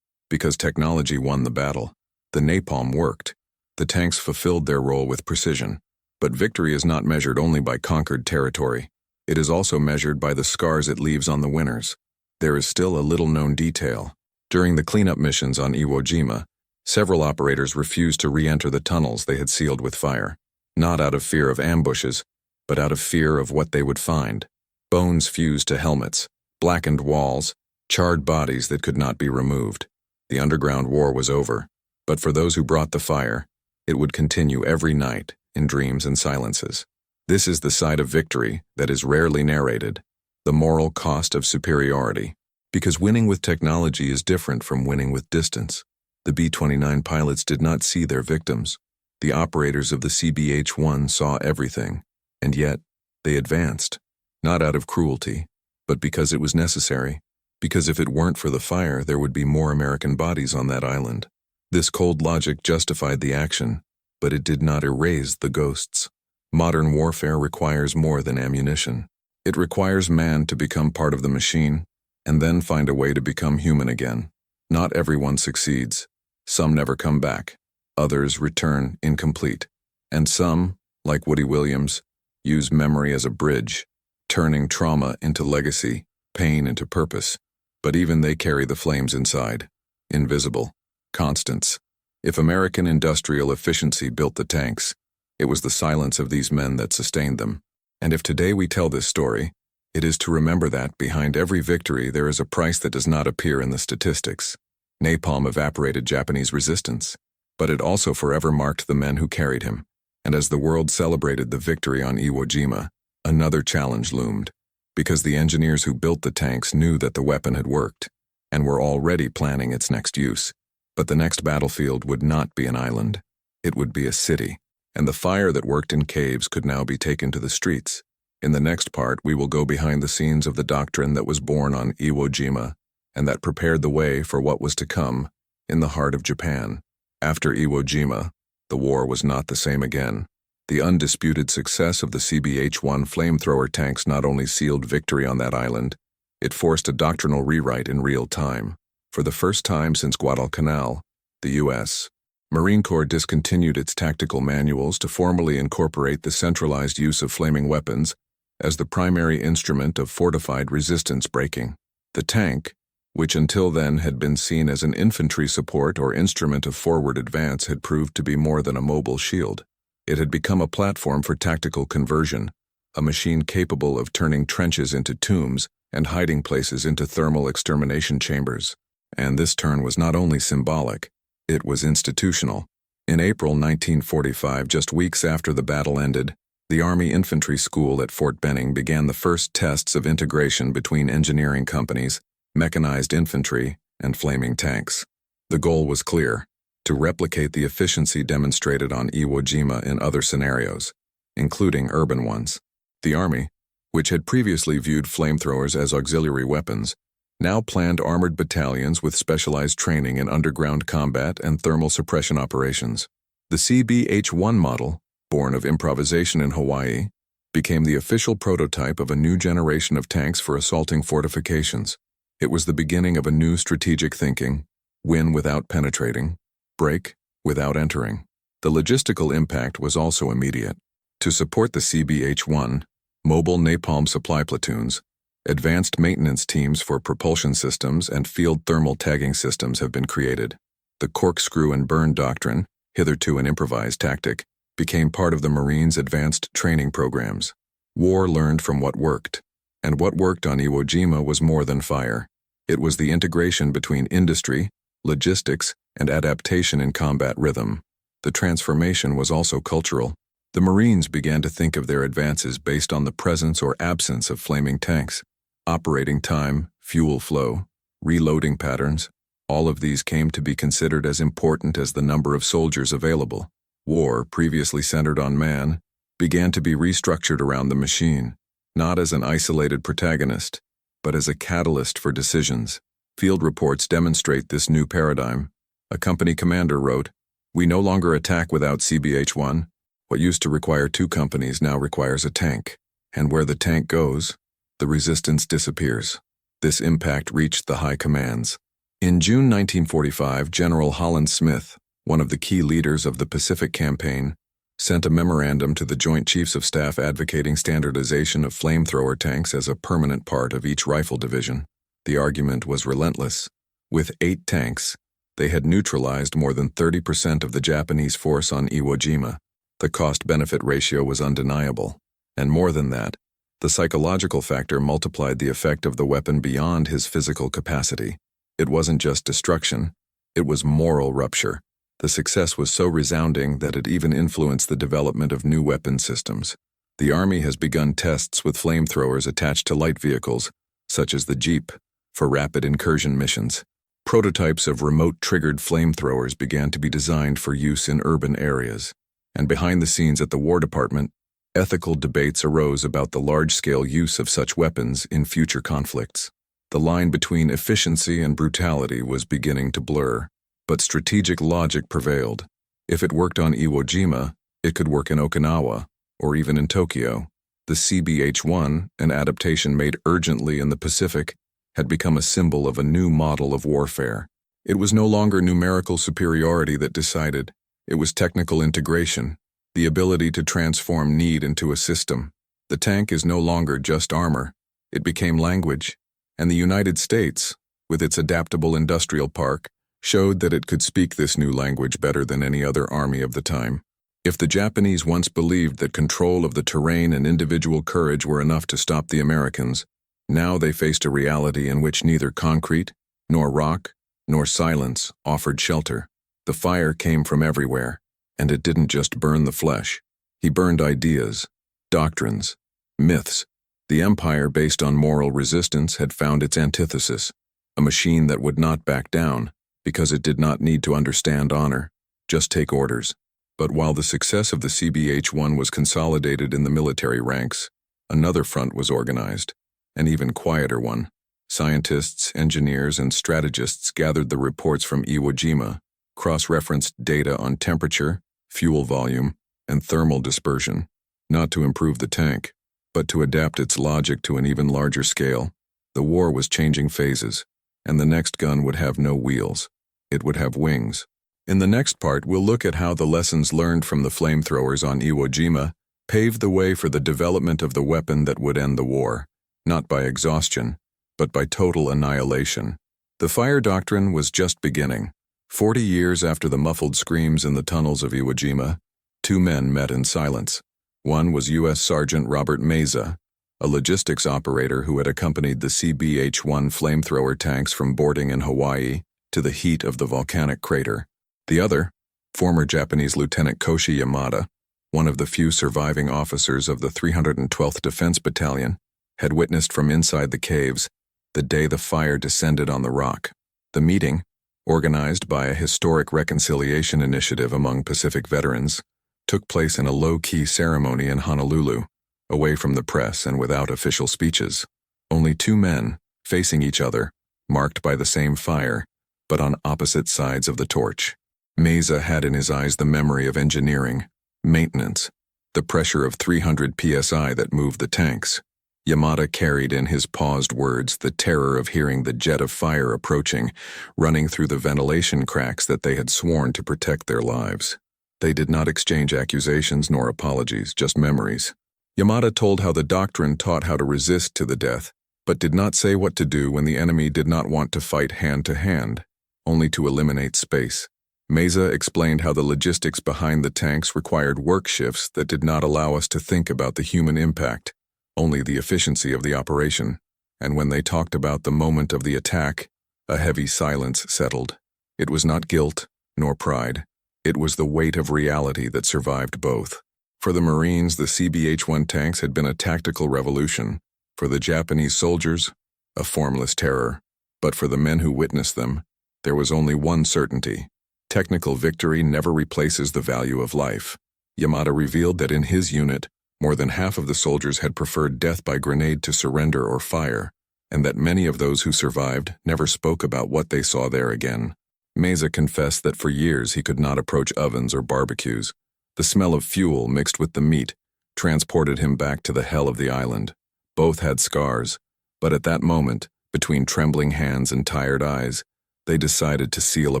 Because technology won the battle. The napalm worked. The tanks fulfilled their role with precision. But victory is not measured only by conquered territory. It is also measured by the scars it leaves on the winners. There is still a little-known detail. During the cleanup missions on Iwo Jima, several operators refused to re-enter the tunnels they had sealed with fire. Not out of fear of ambushes, but out of fear of what they would find. Bones fused to helmets, blackened walls, charred bodies that could not be removed. The underground war was over, but for those who brought the fire, it would continue every night in dreams and silences. This is the side of victory that is rarely narrated, the moral cost of superiority. Because winning with technology is different from winning with distance. The B-29 pilots did not see their victims. The operators of the CBH-1 saw everything, and yet they advanced, not out of cruelty, but because it was necessary. Because if it weren't for the fire, there would be more American bodies on that island. This cold logic justified the action, but it did not erase the ghosts. Modern warfare requires more than ammunition. It requires man to become part of the machine, and then find a way to become human again. Not everyone succeeds. Some never come back. Others return incomplete. And some, like Woody Williams, use memory as a bridge, turning trauma into legacy, pain into purpose. But even they carry the flames inside. Invisible. Constants. If American industrial efficiency built the tanks, it was the silence of these men that sustained them. And if today we tell this story, it is to remember that behind every victory there is a price that does not appear in the statistics. Napalm evaporated Japanese resistance, but it also forever marked the men who carried him. And as the world celebrated the victory on Iwo Jima, another challenge loomed. Because the engineers who built the tanks knew that the weapon had worked, and were already planning its next use. But the next battlefield would not be an island. It would be a city, and the fire that worked in caves could now be taken to the streets. In the next part, we will go behind the scenes of the doctrine that was born on Iwo Jima, and that prepared the way for what was to come in the heart of Japan. After Iwo Jima, the war was not the same again. The undisputed success of the CBH-1 flamethrower tanks not only sealed victory on that island, it forced a doctrinal rewrite in real time. For the first time since Guadalcanal, the U.S. Marine Corps discontinued its tactical manuals to formally incorporate the centralized use of flaming weapons as the primary instrument of fortified resistance breaking. The tank, which until then had been seen as an infantry support or instrument of forward advance, had proved to be more than a mobile shield. It had become a platform for tactical conversion, a machine capable of turning trenches into tombs and hiding places into thermal extermination chambers. And this turn was not only symbolic, it was institutional. In April 1945, just weeks after the battle ended, the Army Infantry School at Fort Benning began the first tests of integration between engineering companies, mechanized infantry, and flaming tanks. The goal was clear: to replicate the efficiency demonstrated on Iwo Jima in other scenarios, including urban ones. The Army, which had previously viewed flamethrowers as auxiliary weapons, now planned armored battalions with specialized training in underground combat and thermal suppression operations. The CBH-1 model, born of improvisation in Hawaii, became the official prototype of a new generation of tanks for assaulting fortifications. It was the beginning of a new strategic thinking: win without penetrating, break without entering. The logistical impact was also immediate. To support the CBH-1, mobile napalm supply platoons, advanced maintenance teams for propulsion systems, and field thermal tagging systems have been created. The corkscrew and burn doctrine, hitherto an improvised tactic, became part of the Marines' advanced training programs. War learned from what worked, and what worked on Iwo Jima was more than fire. It was the integration between industry, logistics, and adaptation in combat rhythm. The transformation was also cultural. The Marines began to think of their advances based on the presence or absence of flaming tanks. Operating time, fuel flow, reloading patterns, all of these came to be considered as important as the number of soldiers available. War, previously centered on man, began to be restructured around the machine, not as an isolated protagonist, but as a catalyst for decisions. Field reports demonstrate this new paradigm. A company commander wrote, "We no longer attack without CBH-1. What used to require 2 companies now requires a tank. And where the tank goes, the resistance disappears." This impact reached the high commands. In June 1945, General Holland Smith, one of the key leaders of the Pacific Campaign, sent a memorandum to the Joint Chiefs of Staff advocating standardization of flamethrower tanks as a permanent part of each rifle division. The argument was relentless. With 8 tanks, they had neutralized more than 30% of the Japanese force on Iwo Jima. The cost-benefit ratio was undeniable. And more than that, the psychological factor multiplied the effect of the weapon beyond his physical capacity. It wasn't just destruction, it was moral rupture. The success was so resounding that it even influenced the development of new weapon systems. The Army has begun tests with flamethrowers attached to light vehicles, such as the Jeep, for rapid incursion missions. Prototypes of remote-triggered flamethrowers began to be designed for use in urban areas. And behind the scenes at the War Department, ethical debates arose about the large-scale use of such weapons in future conflicts. The line between efficiency and brutality was beginning to blur, but strategic logic prevailed. If it worked on Iwo Jima, it could work in Okinawa, or even in Tokyo. The CBH-1, an adaptation made urgently in the Pacific, had become a symbol of a new model of warfare. It was no longer numerical superiority that decided. It was technical integration, the ability to transform need into a system. The tank is no longer just armor. It became language. And the United States, with its adaptable industrial park, showed that it could speak this new language better than any other army of the time. If the Japanese once believed that control of the terrain and individual courage were enough to stop the Americans, now they faced a reality in which neither concrete, nor rock, nor silence offered shelter. The fire came from everywhere, and it didn't just burn the flesh. He burned ideas, doctrines, myths. The empire based on moral resistance had found its antithesis, a machine that would not back down, because it did not need to understand honor, just take orders. But while the success of the CBH-1 was consolidated in the military ranks, another front was organized, an even quieter one. Scientists, engineers, and strategists gathered the reports from Iwo Jima, cross-referenced data on temperature, fuel volume, and thermal dispersion, not to improve the tank, but to adapt its logic to an even larger scale. The war was changing phases, and the next gun would have no wheels. It would have wings. In the next part, we'll look at how the lessons learned from the flamethrowers on Iwo Jima paved the way for the development of the weapon that would end the war, not by exhaustion, but by total annihilation. The fire doctrine was just beginning. 40 years after the muffled screams in the tunnels of Iwo Jima, 2 men met in silence. One was U.S. Sergeant Robert Meza, a logistics operator who had accompanied the CBH-1 flamethrower tanks from boarding in Hawaii to the heat of the volcanic crater. The other, former Japanese Lieutenant Koshi Yamada, one of the few surviving officers of the 312th Defense Battalion, had witnessed from inside the caves the day the fire descended on the rock. The meeting, organized by a historic reconciliation initiative among Pacific veterans, took place in a low-key ceremony in Honolulu, away from the press and without official speeches. Only 2 men, facing each other, marked by the same fire, but on opposite sides of the torch. Meza had in his eyes the memory of engineering, maintenance, the pressure of 300 psi that moved the tanks. Yamada carried in his paused words the terror of hearing the jet of fire approaching, running through the ventilation cracks that they had sworn to protect their lives. They did not exchange accusations nor apologies, just memories. Yamada told how the doctrine taught how to resist to the death, but did not say what to do when the enemy did not want to fight hand-to-hand, only to eliminate space. Meza explained how the logistics behind the tanks required work shifts that did not allow us to think about the human impact, only the efficiency of the operation. And when they talked about the moment of the attack, a heavy silence settled. It was not guilt, nor pride. It was the weight of reality that survived both. For the Marines, the CBH-1 tanks had been a tactical revolution. For the Japanese soldiers, a formless terror. But for the men who witnessed them, there was only one certainty. Technical victory never replaces the value of life. Yamada revealed that in his unit, more than half of the soldiers had preferred death by grenade to surrender or fire, and that many of those who survived never spoke about what they saw there again. Meza confessed that for years he could not approach ovens or barbecues. The smell of fuel mixed with the meat transported him back to the hell of the island. Both had scars, but at that moment, between trembling hands and tired eyes, They decided to seal a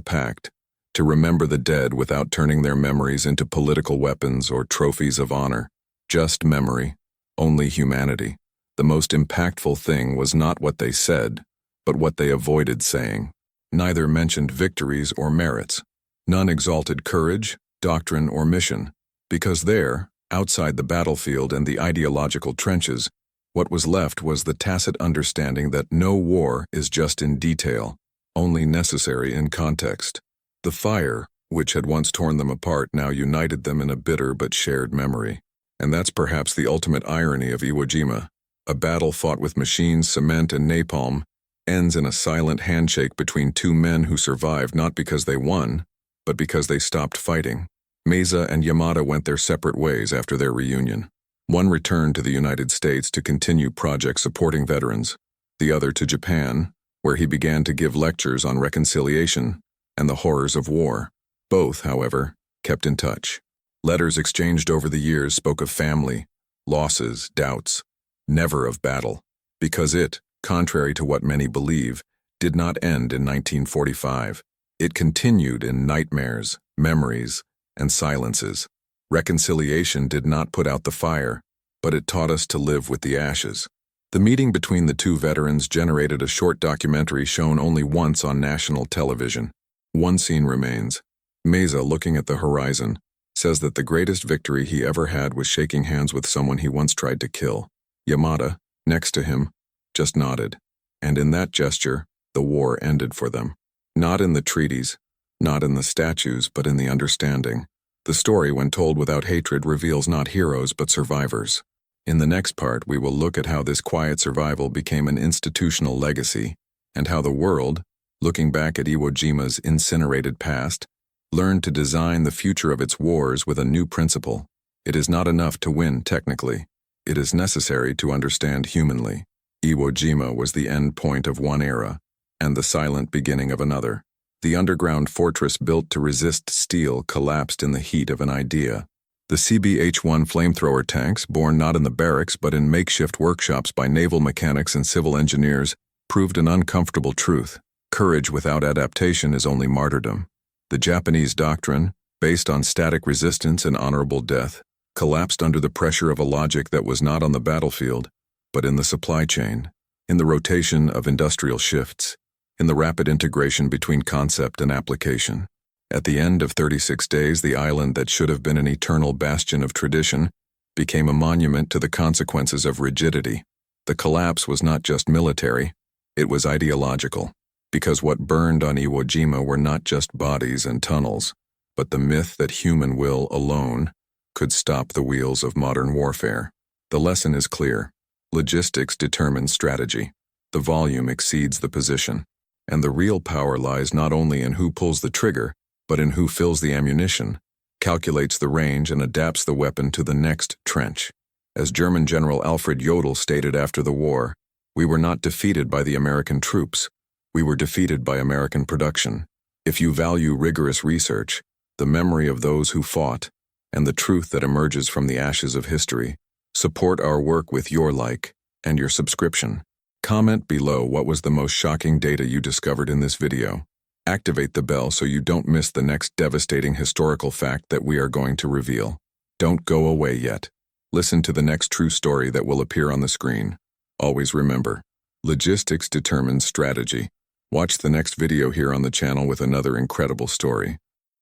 pact, to remember the dead without turning their memories into political weapons or trophies of honor. Just memory, only humanity. The most impactful thing was not what they said, but what they avoided saying. Neither mentioned victories or merits. None exalted courage, doctrine, or mission, because there, outside the battlefield and the ideological trenches, what was left was the tacit understanding that no war is just in detail, only necessary in context. The fire, which had once torn them apart, now united them in a bitter but shared memory. And that's perhaps the ultimate irony of Iwo Jima. A battle fought with machines, cement, and napalm ends in a silent handshake between two men who survived not because they won, but because they stopped fighting. Meza and Yamada went their separate ways after their reunion. One returned to the United States to continue projects supporting veterans, the other to Japan, where he began to give lectures on reconciliation and the horrors of war. Both, however, kept in touch. Letters exchanged over the years spoke of family, losses, doubts, never of battle, because it, contrary to what many believe, did not end in 1945. It continued in nightmares, memories, and silences. Reconciliation did not put out the fire, but it taught us to live with the ashes. The meeting between the two veterans generated a short documentary shown only once on national television. One scene remains. Meza, looking at the horizon, says that the greatest victory he ever had was shaking hands with someone he once tried to kill. Yamada, next to him, just nodded, and in that gesture, the war ended for them. Not in the treaties, not in the statues, but in the understanding. The story, when told without hatred, reveals not heroes but survivors. In the next part, we will look at how this quiet survival became an institutional legacy, and how the world, looking back at Iwo Jima's incinerated past, learned to design the future of its wars with a new principle. It is not enough to win technically. It is necessary to understand humanly. Iwo Jima was the end point of one era, and the silent beginning of another. The underground fortress built to resist steel collapsed in the heat of an idea. The CBH-1 flamethrower tanks, born not in the barracks but in makeshift workshops by naval mechanics and civil engineers, proved an uncomfortable truth. Courage without adaptation is only martyrdom. The Japanese doctrine, based on static resistance and honorable death, collapsed under the pressure of a logic that was not on the battlefield, but in the supply chain, in the rotation of industrial shifts, in the rapid integration between concept and application. At the end of 36 days, the island that should have been an eternal bastion of tradition became a monument to the consequences of rigidity. The collapse was not just military, it was ideological, because what burned on Iwo Jima were not just bodies and tunnels, but the myth that human will alone could stop the wheels of modern warfare. The lesson is clear. Logistics determines strategy. The volume exceeds the position. And the real power lies not only in who pulls the trigger, but in who fills the ammunition, calculates the range, and adapts the weapon to the next trench. As German General Alfred Jodl stated after the war, we were not defeated by the American troops. We were defeated by American production. If you value rigorous research, the memory of those who fought, and the truth that emerges from the ashes of history, support our work with your like and your subscription. Comment below what was the most shocking data you discovered in this video. Activate the bell so you don't miss the next devastating historical fact that we are going to reveal. Don't go away yet. Listen to the next true story that will appear on the screen. Always remember, logistics determines strategy. Watch the next video here on the channel with another incredible story.